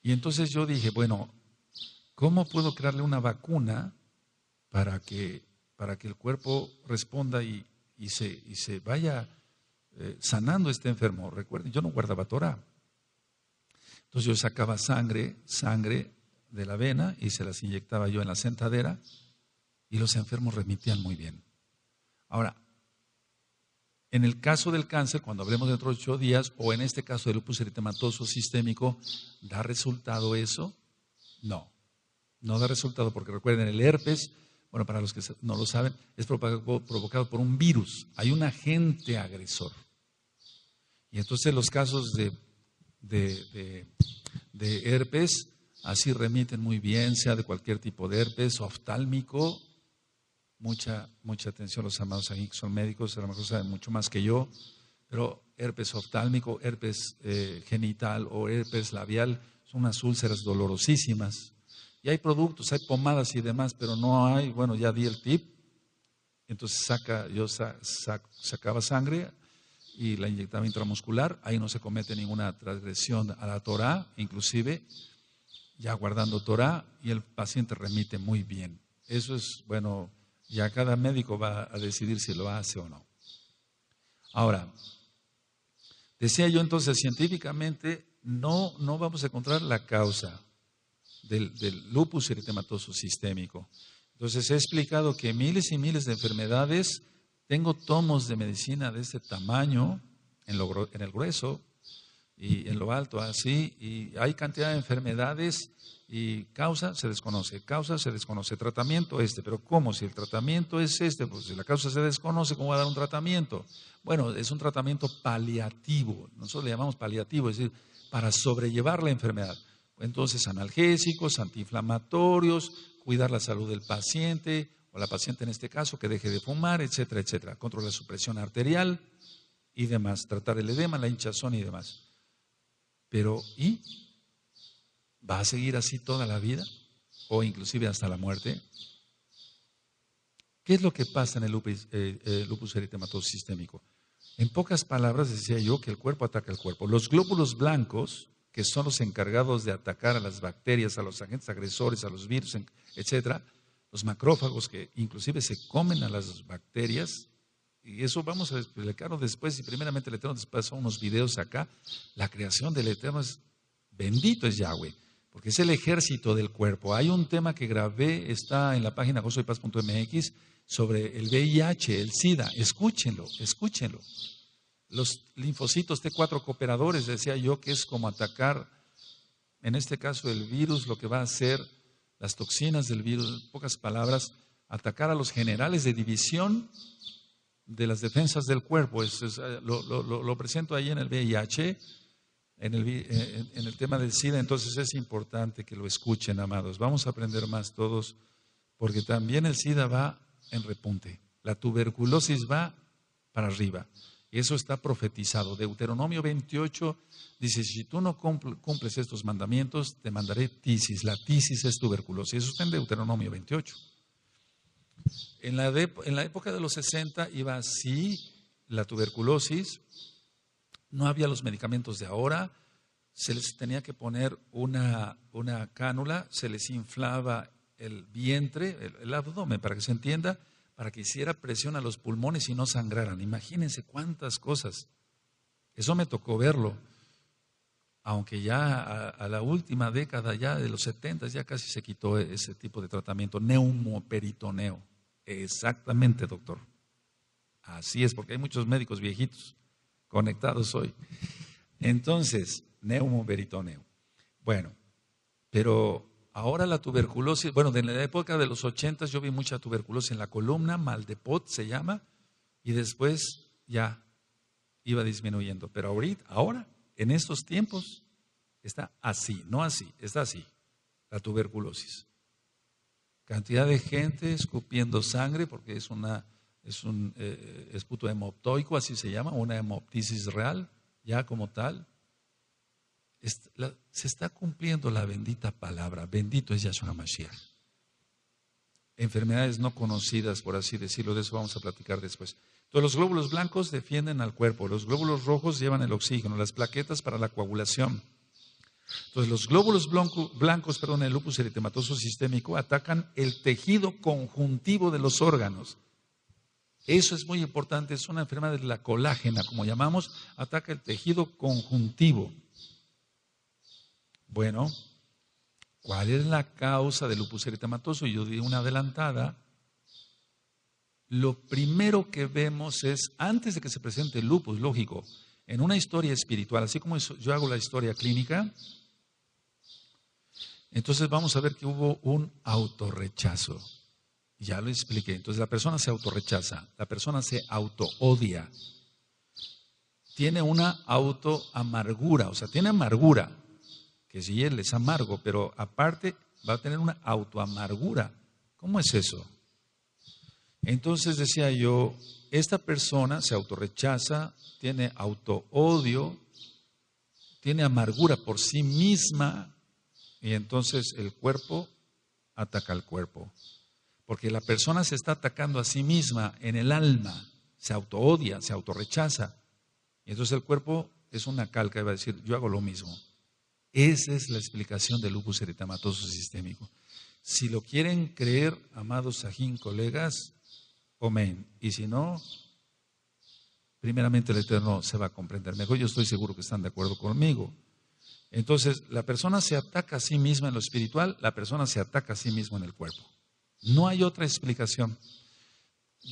Y entonces yo dije, bueno, ¿cómo puedo crearle una vacuna para que el cuerpo responda y se vaya sanando este enfermo? Recuerden, yo no guardaba Torah. Entonces yo sacaba sangre de la vena y se las inyectaba yo en la sentadera y los enfermos remitían muy bien. Ahora, en el caso del cáncer, cuando hablemos dentro de 8 días, o en este caso del lupus eritematoso sistémico, ¿da resultado eso? No, no da resultado porque recuerden, el herpes, bueno, para los que no lo saben, es provocado por un virus, hay un agente agresor. Y entonces los casos de herpes así remiten muy bien, sea de cualquier tipo de herpes, oftálmico. Mucha atención, los amados aquí que son médicos, a lo mejor saben mucho más que yo, pero herpes oftálmico, herpes genital o herpes labial son unas úlceras dolorosísimas. Y hay productos, hay pomadas y demás, pero no hay, bueno, ya di el tip. Entonces yo sacaba sangre y la inyectaba intramuscular, ahí no se comete ninguna transgresión a la Torá, inclusive ya guardando Torá, y el paciente remite muy bien. Eso es, bueno, ya cada médico va a decidir si lo hace o no. Ahora, decía yo entonces, científicamente no vamos a encontrar la causa del lupus eritematoso sistémico. Entonces he explicado que miles y miles de enfermedades, tengo tomos de medicina de este tamaño en el grueso y en lo alto así, y hay cantidad de enfermedades y causa se desconoce, tratamiento pero ¿cómo? Si el tratamiento es pues si la causa se desconoce, ¿cómo va a dar un tratamiento? Bueno, es un tratamiento paliativo, nosotros le llamamos paliativo, es decir, para sobrellevar la enfermedad. Entonces, analgésicos, antiinflamatorios, cuidar la salud del paciente, o la paciente en este caso, que deje de fumar, etcétera, etcétera, controlar su presión arterial y demás, tratar el edema, la hinchazón y demás. Pero, ¿y? ¿Va a seguir así toda la vida? ¿O inclusive hasta la muerte? ¿Qué es lo que pasa en el lupus eritematoso sistémico? En pocas palabras decía yo que el cuerpo ataca al cuerpo. Los glóbulos blancos, que son los encargados de atacar a las bacterias, a los agentes agresores, a los virus, etcétera, los macrófagos que inclusive se comen a las bacterias, y eso vamos a explicarlo después, y primeramente el Eterno después son unos videos acá. La creación del Eterno es, bendito es Yahweh, porque es el ejército del cuerpo. Hay un tema que grabé, está en la página gozoypaz.mx, sobre el VIH, el SIDA, escúchenlo. Los linfocitos T4 cooperadores, decía yo, que es como atacar, en este caso el virus, lo que va a hacer, las toxinas del virus, en pocas palabras, atacar a los generales de división de las defensas del cuerpo. Lo presento ahí en el VIH, en el tema del SIDA, entonces es importante que lo escuchen, amados. Vamos a aprender más todos, porque también el SIDA va en repunte, la tuberculosis va para arriba. Eso está profetizado. Deuteronomio 28 dice, si tú no cumples estos mandamientos, te mandaré tisis. La tisis es tuberculosis. Eso está en Deuteronomio 28. En la época de los 60 iba así la tuberculosis. No había los medicamentos de ahora. Se les tenía que poner una cánula, se les inflaba el vientre, el abdomen, para que se entienda, para que hiciera presión a los pulmones y no sangraran. Imagínense cuántas cosas. Eso me tocó verlo. Aunque ya a la última década, ya de los 70, ya casi se quitó ese tipo de tratamiento, neumoperitoneo. Exactamente, doctor. Así es, porque hay muchos médicos viejitos conectados hoy. Entonces, neumoperitoneo. Bueno, pero ahora la tuberculosis, bueno, en la época de los 80 yo vi mucha tuberculosis en la columna, mal de Pot se llama, y después ya iba disminuyendo. Pero ahora, en estos tiempos, está así, no así, está así, la tuberculosis. Cantidad de gente escupiendo sangre, porque es un esputo hemoptoico, así se llama, una hemoptisis real, ya como tal. Se está cumpliendo la bendita palabra, bendito es Yahshua Mashiach. Enfermedades no conocidas, por así decirlo, de eso vamos a platicar después. Entonces, los glóbulos blancos defienden al cuerpo, los glóbulos rojos llevan el oxígeno, las plaquetas para la coagulación. Entonces, los glóbulos blancos, el lupus eritematoso sistémico, atacan el tejido conjuntivo de los órganos. Eso es muy importante, es una enfermedad de la colágena, como llamamos, ataca el tejido conjuntivo. Bueno, ¿Cuál es la causa del lupus eritematoso? Yo di una adelantada. Lo primero que vemos es, antes de que se presente el lupus, lógico, en una historia espiritual, así como yo hago la historia clínica, entonces vamos a ver que hubo un autorrechazo. Ya lo expliqué. Entonces la persona se autorrechaza, la persona se autoodia, tiene una autoamargura, o sea, tiene amargura, que sí, él es amargo, pero aparte va a tener una autoamargura. ¿Cómo es eso? Entonces decía yo, esta persona se autorrechaza, tiene autoodio, tiene amargura por sí misma, y entonces el cuerpo ataca al cuerpo. Porque la persona se está atacando a sí misma en el alma, se autoodia, se autorrechaza. Y entonces el cuerpo es una calca y va a decir, yo hago lo mismo. Esa es la explicación del lupus eritematoso sistémico. Si lo quieren creer, amados sajín, colegas, amén. Y si no, primeramente el Eterno se va a comprender mejor. Yo estoy seguro que están de acuerdo conmigo. Entonces, la persona se ataca a sí misma en lo espiritual, la persona se ataca a sí misma en el cuerpo. No hay otra explicación.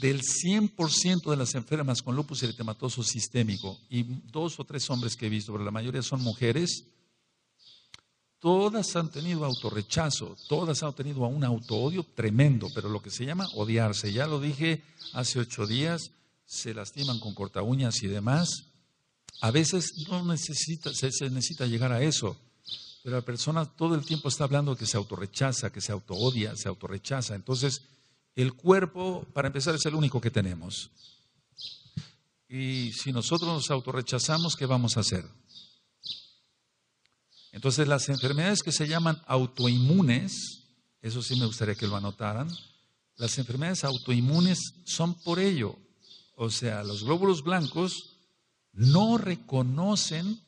Del 100% de las enfermas con lupus eritematoso sistémico, y 2 o 3 hombres que he visto, pero la mayoría son mujeres, todas han tenido autorrechazo, todas han tenido un autoodio tremendo, pero lo que se llama odiarse, ya lo dije hace 8 días, se lastiman con corta uñas y demás. A veces no se necesita llegar a eso, pero la persona todo el tiempo está hablando de que se autorrechaza, que se autoodia, se autorrechaza. Entonces, el cuerpo, para empezar, es el único que tenemos. Y si nosotros nos autorrechazamos, ¿qué vamos a hacer? Entonces, las enfermedades que se llaman autoinmunes, eso sí me gustaría que lo anotaran, las enfermedades autoinmunes son por ello. O sea, los glóbulos blancos no reconocen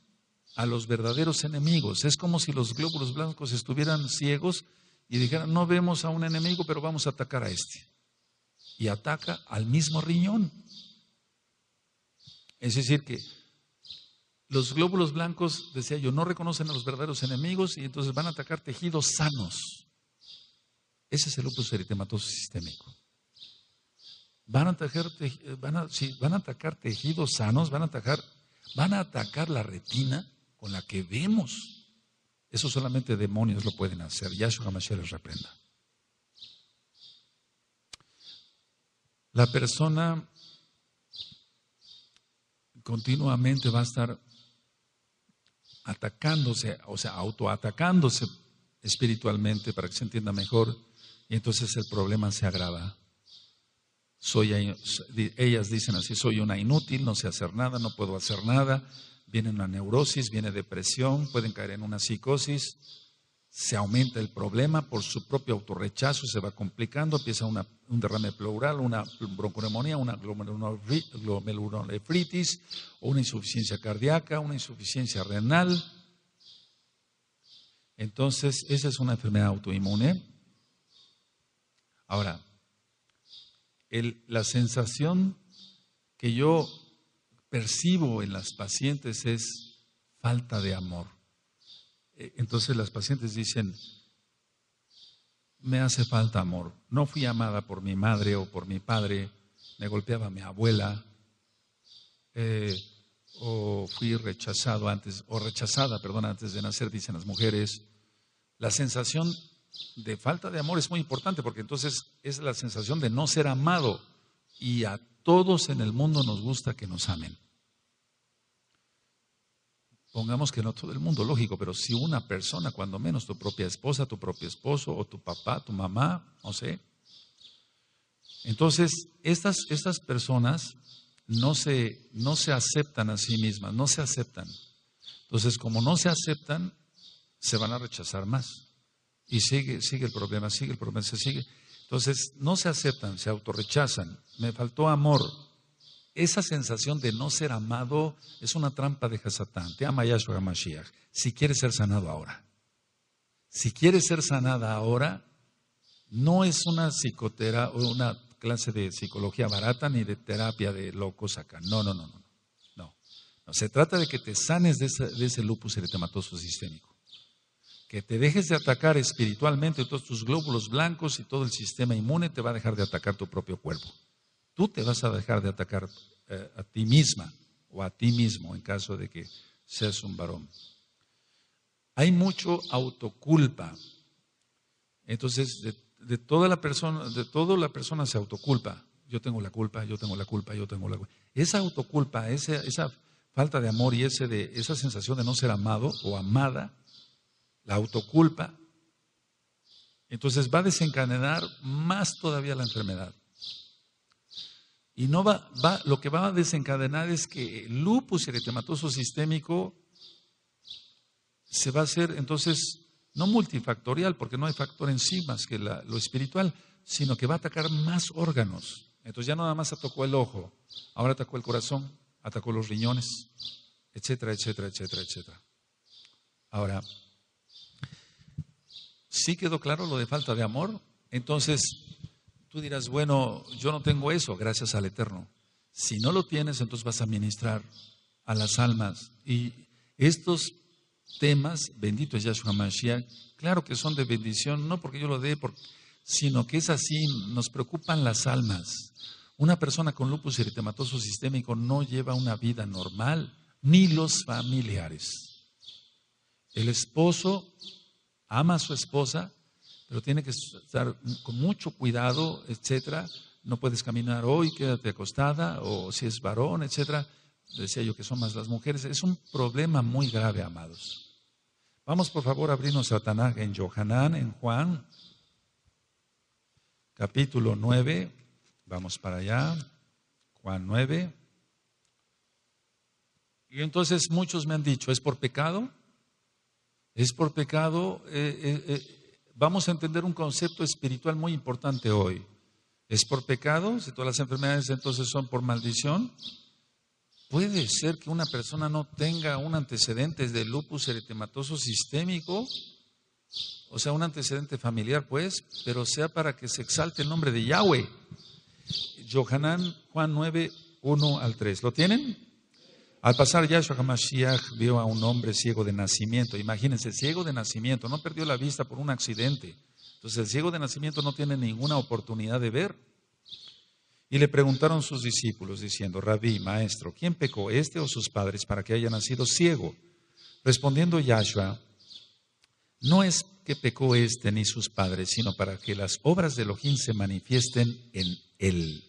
a los verdaderos enemigos. Es como si los glóbulos blancos estuvieran ciegos y dijeran, no vemos a un enemigo, pero vamos a atacar a este. Y ataca al mismo riñón. Es decir que los glóbulos blancos, decía yo, no reconocen a los verdaderos enemigos y entonces van a atacar tejidos sanos. Ese es el lupus eritematoso sistémico. Van a atacar tejidos sanos, van a atacar la retina con la que vemos. Eso solamente demonios lo pueden hacer. Yahshua HaMashiach les reprenda. La persona continuamente va a estar atacándose, o sea, autoatacándose espiritualmente para que se entienda mejor, y entonces el problema se agrava. Ellas dicen así, soy una inútil, no sé hacer nada, no puedo hacer nada. Viene una neurosis, viene depresión, pueden caer en una psicosis, se aumenta el problema por su propio autorrechazo, se va complicando, empieza un derrame pleural, una bronconeumonía, una glomerulonefritis, o una insuficiencia cardíaca, una insuficiencia renal. Entonces, esa es una enfermedad autoinmune. Ahora, la sensación que yo percibo en las pacientes es falta de amor. Entonces las pacientes dicen, me hace falta amor. No fui amada por mi madre o por mi padre, me golpeaba mi abuela, o fui rechazada antes de nacer, dicen las mujeres. La sensación de falta de amor es muy importante porque entonces es la sensación de no ser amado, y a todos en el mundo nos gusta que nos amen. Pongamos que no todo el mundo, lógico, pero si una persona, cuando menos tu propia esposa, tu propio esposo, o tu papá, tu mamá, no sé. Entonces, estas personas no se aceptan a sí mismas, no se aceptan. Entonces, como no se aceptan, se van a rechazar más. Y sigue el problema, se sigue. Entonces, no se aceptan, se autorrechazan. Me faltó amor. Esa sensación de no ser amado es una trampa de Hasatán. Te ama Yahshua HaMashiach. Si quieres ser sanado ahora. Si quieres ser sanada ahora, no es una psicoterapia o una clase de psicología barata ni de terapia de locos acá. No. Se trata de que te sanes de ese lupus eritematoso sistémico. que te dejes de atacar espiritualmente, todos tus glóbulos blancos y todo el sistema inmune te va a dejar de atacar tu propio cuerpo. Tú te vas a dejar de atacar a ti misma o a ti mismo en caso de que seas un varón. Hay mucho autoculpa. Entonces, de toda la persona se autoculpa. Yo tengo la culpa, yo tengo la culpa, yo tengo la culpa. Esa autoculpa, esa falta de amor y esa sensación de no ser amado o amada, la autoculpa, entonces va a desencadenar más todavía la enfermedad. Y no lo que va a desencadenar es que el lupus eritematoso sistémico se va a hacer entonces no multifactorial, porque no hay factor en sí más que lo espiritual, sino que va a atacar más órganos. Entonces ya no nada más atacó el ojo, ahora atacó el corazón, atacó los riñones, etcétera, etcétera, etcétera, etcétera. Ahora, ¿sí quedó claro lo de falta de amor? Entonces, tú dirás, bueno, yo no tengo eso, gracias al Eterno. Si no lo tienes, entonces vas a ministrar a las almas. Y estos temas, bendito es Yahshua Mashiach, claro que son de bendición, no porque yo lo dé, sino que es así, nos preocupan las almas. Una persona con lupus eritematoso sistémico no lleva una vida normal, ni los familiares. El esposo ama a su esposa, pero tiene que estar con mucho cuidado, etcétera. No puedes caminar hoy, quédate acostada, o si es varón, etcétera. Decía yo que son más las mujeres. Es un problema muy grave, amados. Vamos por favor a abrirnos a Tanaj en Yohanan, en Juan, capítulo 9. Vamos para allá, Juan 9. Y entonces muchos me han dicho, ¿es por pecado? Es por pecado. Vamos a entender un concepto espiritual muy importante hoy. ¿Es por pecado? Si todas las enfermedades entonces son por maldición. ¿Puede ser que una persona no tenga un antecedente de lupus eritematoso sistémico? O sea, un antecedente familiar, pues, pero sea para que se exalte el nombre de Yahweh. Yohanan, Juan 9, 1 al 3. ¿Lo tienen? Al pasar Yahshua HaMashiach vio a un hombre ciego de nacimiento. Imagínense, ciego de nacimiento, no perdió la vista por un accidente. Entonces el ciego de nacimiento no tiene ninguna oportunidad de ver. Y le preguntaron sus discípulos diciendo, Rabí, maestro, ¿quién pecó, este o sus padres, para que haya nacido ciego? Respondiendo Yahshua, no es que pecó este ni sus padres, sino para que las obras de Elohim se manifiesten en él.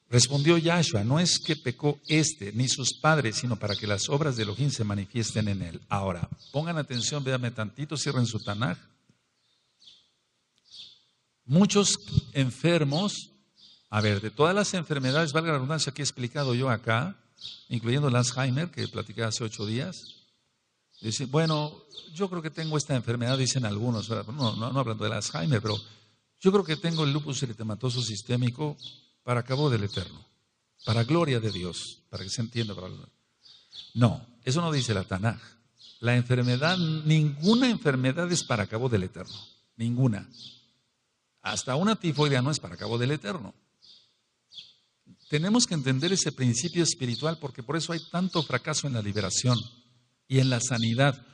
Respondió Yahshua, no es que pecó este ni sus padres, sino para que las obras de Elohim se manifiesten en él. Ahora, pongan atención, véanme tantito, cierren su Tanaj. Muchos enfermos, a ver, de todas las enfermedades, valga la redundancia que he explicado yo acá, incluyendo el Alzheimer, que platicé hace 8 días, dicen, bueno, yo creo que tengo esta enfermedad, dicen algunos, no hablando del Alzheimer, pero yo creo que tengo el lupus eritematoso sistémico para cabo del Eterno, para gloria de Dios, para que se entienda. No, eso no dice la Tanaj. La enfermedad, ninguna enfermedad es para cabo del Eterno, ninguna. Hasta una tifoidea no es para cabo del Eterno. Tenemos que entender ese principio espiritual porque por eso hay tanto fracaso en la liberación y en la sanidad,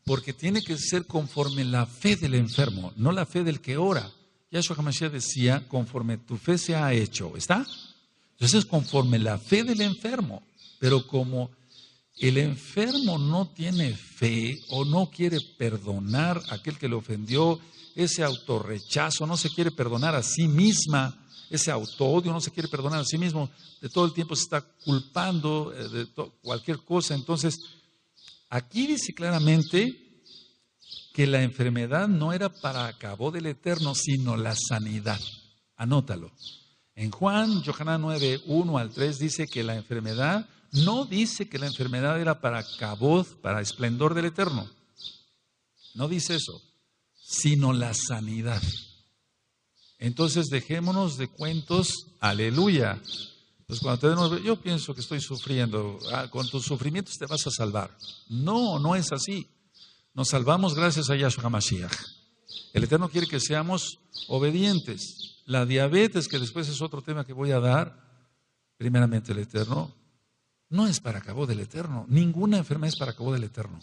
porque tiene que ser conforme la fe del enfermo, no la fe del que ora. Yahshua HaMashiach decía, conforme tu fe se ha hecho, ¿está? Entonces, conforme la fe del enfermo, pero como el enfermo no tiene fe o no quiere perdonar a aquel que le ofendió, ese autorrechazo, no se quiere perdonar a sí misma, ese autoodio, no se quiere perdonar a sí mismo, de todo el tiempo se está culpando de cualquier cosa. Entonces, aquí dice claramente que la enfermedad no era para cabo del Eterno, sino la sanidad. Anótalo. En Juan, Yohanan 9, 1 al 3 dice que la enfermedad, no dice que la enfermedad era para cabod, para esplendor del Eterno. No dice eso, sino la sanidad. Entonces dejémonos de cuentos, aleluya. Entonces cuando te den, yo pienso que estoy sufriendo, con tus sufrimientos te vas a salvar. No, no es así. Nos salvamos gracias a Yahshua HaMashiach. El Eterno quiere que seamos obedientes. La diabetes, que después es otro tema que voy a dar, primeramente el Eterno, no es para cabo del Eterno. Ninguna enfermedad es para cabo del Eterno.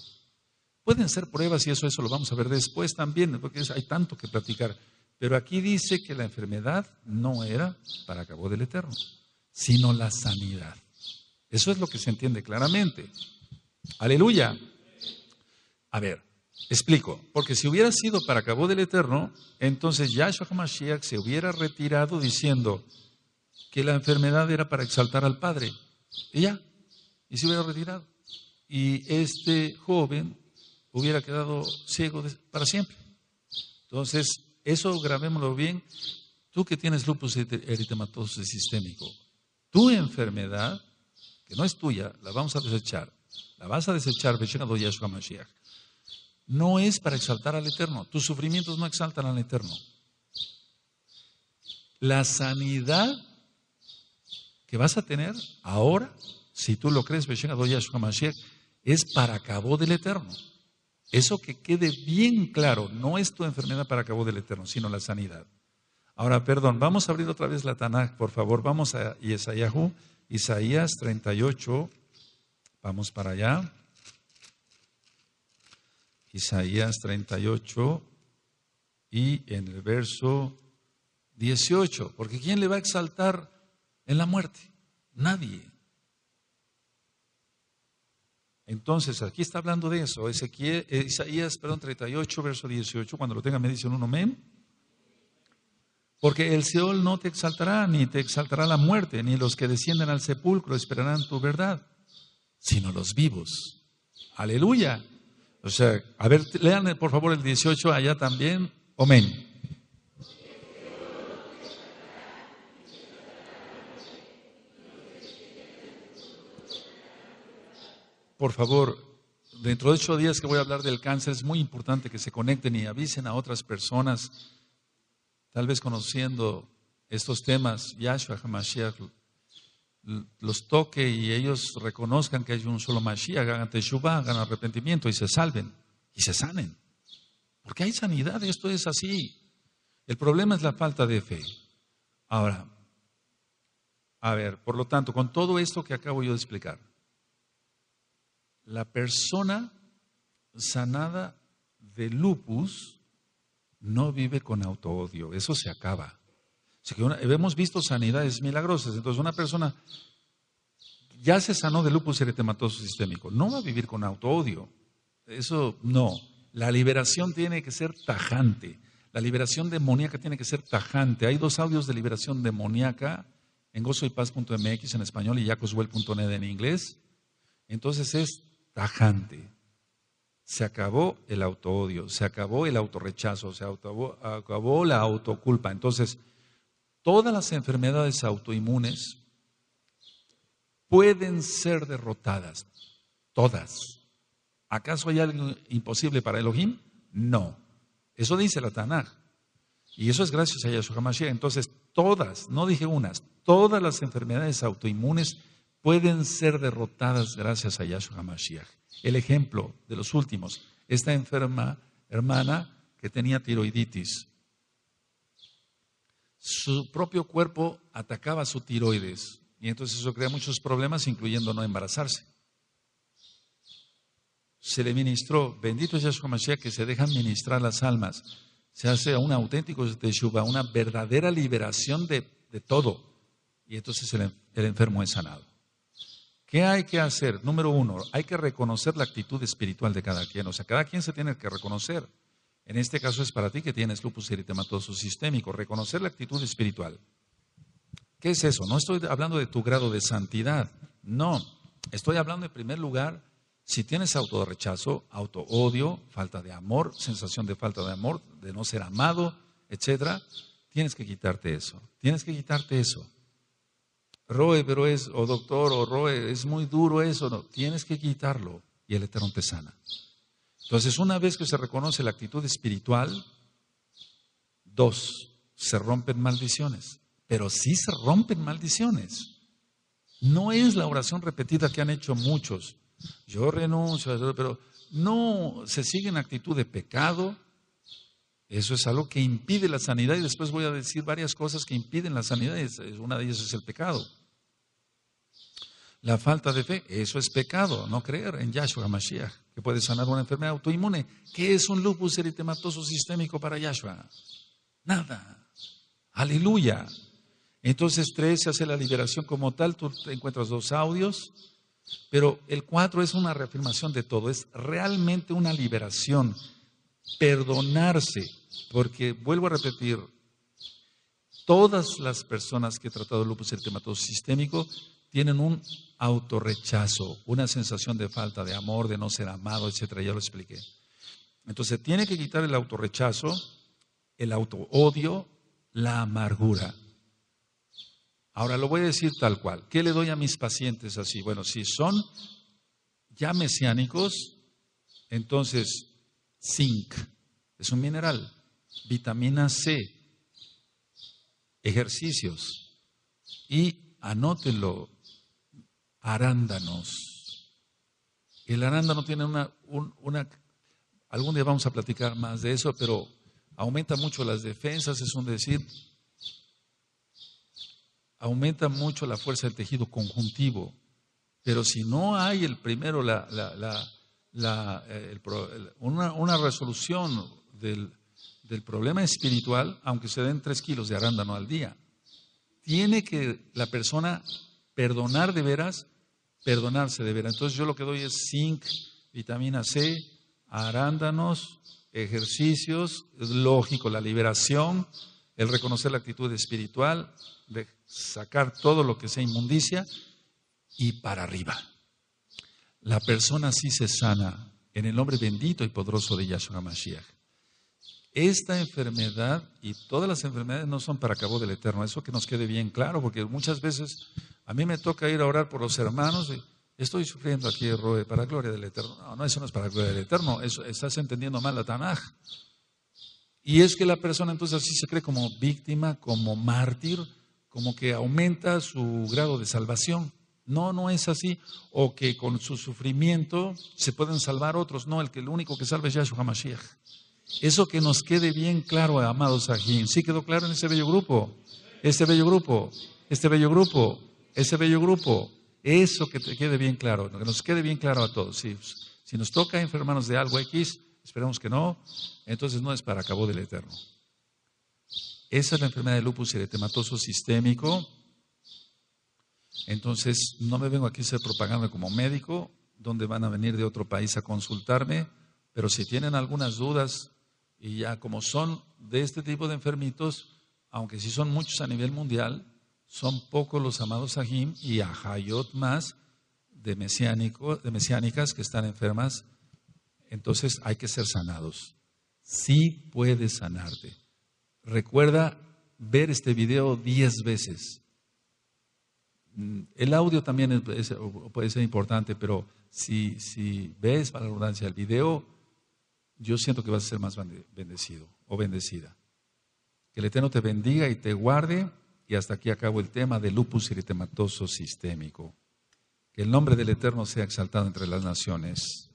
Pueden ser pruebas y eso lo vamos a ver después también, porque hay tanto que platicar. Pero aquí dice que la enfermedad no era para cabo del Eterno, sino la sanidad. Eso es lo que se entiende claramente. Aleluya. A ver, explico. Porque si hubiera sido para cabo del Eterno, entonces Yahshua HaMashiach se hubiera retirado diciendo que la enfermedad era para exaltar al Padre. Y ya, y se hubiera retirado. Y este joven hubiera quedado ciego para siempre. Entonces, eso grabémoslo bien. Tú que tienes lupus eritematoso sistémico, tu enfermedad, que no es tuya, la vamos a desechar. La vas a desechar, Beshekado Yahshua Mashiach. No es para exaltar al Eterno. Tus sufrimientos no exaltan al Eterno. La sanidad que vas a tener ahora, si tú lo crees, Beshekado Yahshua Mashiach, es para cabo del Eterno. Eso que quede bien claro, no es tu enfermedad para cabo del Eterno, sino la sanidad. Ahora, perdón, vamos a abrir otra vez la Tanaj, por favor. Vamos a Isaías 38. Vamos para allá. Isaías 38 y en el verso 18. Porque ¿quién le va a exaltar en la muerte? Nadie. Entonces, aquí está hablando de eso. Isaías 38, verso 18. Cuando lo tengan me dicen un amén. Porque el Seol no te exaltará, ni te exaltará la muerte, ni los que descienden al sepulcro esperarán tu verdad, sino los vivos. Aleluya. O sea, a ver, lean por favor el 18 allá también. Amén. Por favor, dentro de 8 días que voy a hablar del cáncer, es muy importante que se conecten y avisen a otras personas, tal vez conociendo estos temas, Yahshua HaMashiach los toque y ellos reconozcan que hay un solo Mashiach, hagan teshuvah, hagan arrepentimiento y se salven y se sanen. Porque hay sanidad, esto es así. El problema es la falta de fe. Ahora, a ver, por lo tanto, con todo esto que acabo yo de explicar, la persona sanada de lupus no vive con autoodio, eso se acaba. O sea que hemos visto sanidades milagrosas, entonces una persona ya se sanó de lupus eritematoso sistémico, no va a vivir con autoodio, eso no. La liberación tiene que ser tajante, la liberación demoníaca tiene que ser tajante. Hay 2 audios de liberación demoníaca en gozoypaz.mx en español y jacoswell.net en inglés. Entonces es tajante. Se acabó el autoodio, se acabó el autorrechazo, se acabó la autoculpa. Entonces, todas las enfermedades autoinmunes pueden ser derrotadas, todas. ¿Acaso hay algo imposible para Elohim? No. Eso dice la Tanaj. Y eso es gracias a Yahshua HaMashiach. Entonces, todas, no dije unas, todas las enfermedades autoinmunes pueden ser derrotadas gracias a Yahshua HaMashiach. El ejemplo de los últimos, esta hermana que tenía tiroiditis. Su propio cuerpo atacaba su tiroides y entonces eso crea muchos problemas, incluyendo no embarazarse. Se le ministró, bendito es Yahshua HaMashiach, que se dejan ministrar las almas. Se hace un auténtico teshuvah, una verdadera liberación de todo. Y entonces el enfermo es sanado. ¿Qué hay que hacer? Número 1, hay que reconocer la actitud espiritual de cada quien. O sea, cada quien se tiene que reconocer. En este caso es para ti que tienes lupus eritematoso sistémico, reconocer la actitud espiritual. ¿Qué es eso? No estoy hablando de tu grado de santidad. No, estoy hablando en primer lugar, si tienes autorrechazo, autoodio, falta de amor, sensación de falta de amor, de no ser amado, etcétera, tienes que quitarte eso. Tienes que quitarte eso. Roe, pero o doctor, o Roe, es muy duro eso. No, tienes que quitarlo y el Eterno te sana. Entonces, una vez que se reconoce la actitud espiritual, 2, se rompen maldiciones. Pero sí se rompen maldiciones. No es la oración repetida que han hecho muchos. Yo renuncio, pero no, se sigue en actitud de pecado. Eso es algo que impide la sanidad y después voy a decir varias cosas que impiden la sanidad. Una de ellas es el pecado. La falta de fe, eso es pecado, no creer en Yahshua HaMashiach, que puede sanar una enfermedad autoinmune. ¿Qué es un lupus eritematoso sistémico para Yahshua? Nada. Aleluya. Entonces 3 se hace la liberación como tal, tú encuentras 2 audios, pero el 4 es una reafirmación de todo, es realmente una liberación, perdonarse, porque vuelvo a repetir, todas las personas que he tratado el lupus eritematoso sistémico tienen un autorrechazo, una sensación de falta de amor, de no ser amado, etcétera. Ya lo expliqué. Entonces tiene que quitar el autorrechazo, el autoodio, la amargura. Ahora lo voy a decir tal cual. ¿Qué le doy a mis pacientes así? Bueno, si son ya mesiánicos, entonces zinc es un mineral, vitamina C, ejercicios y anótenlo, arándanos. El arándano tiene algún día vamos a platicar más de eso, pero aumenta mucho las defensas, es un decir, aumenta mucho la fuerza del tejido conjuntivo, pero si no hay el primero una resolución del problema espiritual, aunque se den 3 kilos de arándano al día, tiene que la persona perdonar de veras, perdonarse de veras. Entonces yo lo que doy es zinc, vitamina C, arándanos, ejercicios, es lógico, la liberación, el reconocer la actitud espiritual, de sacar todo lo que sea inmundicia y para arriba. La persona así se sana en el nombre bendito y poderoso de Yahshua HaMashiach. Esta enfermedad y todas las enfermedades no son para cabo del Eterno, eso que nos quede bien claro, porque muchas veces a mí me toca ir a orar por los hermanos y estoy sufriendo aquí, Roe, para gloria del Eterno. No, eso no es para gloria del Eterno, eso, estás entendiendo mal la Tanaj. Y es que la persona entonces así se cree como víctima, como mártir, como que aumenta su grado de salvación. No, no es así. O que con su sufrimiento se pueden salvar otros. No, el único que salva es Yahshua HaMashiach. Eso que nos quede bien claro, amados Sahim. ¿Sí quedó claro en ese bello grupo? Este bello grupo, este bello grupo, ese bello grupo. Eso que te quede bien claro, que nos quede bien claro a todos. Si nos toca enfermarnos de algo X, esperemos que no, entonces no es para cabo del Eterno. Esa es la enfermedad de lupus eritematoso sistémico. Entonces, no me vengo aquí a hacer propaganda como médico, donde van a venir de otro país a consultarme, pero si tienen algunas dudas, y ya como son de este tipo de enfermitos, aunque sí son muchos a nivel mundial, son pocos los amados Sahim y Ahayot más de mesiánicas que están enfermas, entonces hay que ser sanados. Sí puedes sanarte. Recuerda ver este video 10 veces. El audio también puede ser importante, pero si ves, para la redundancia, el video, yo siento que vas a ser más bendecido o bendecida. Que el Eterno te bendiga y te guarde. Y hasta aquí acabo el tema del lupus eritematoso sistémico. Que el nombre del Eterno sea exaltado entre las naciones.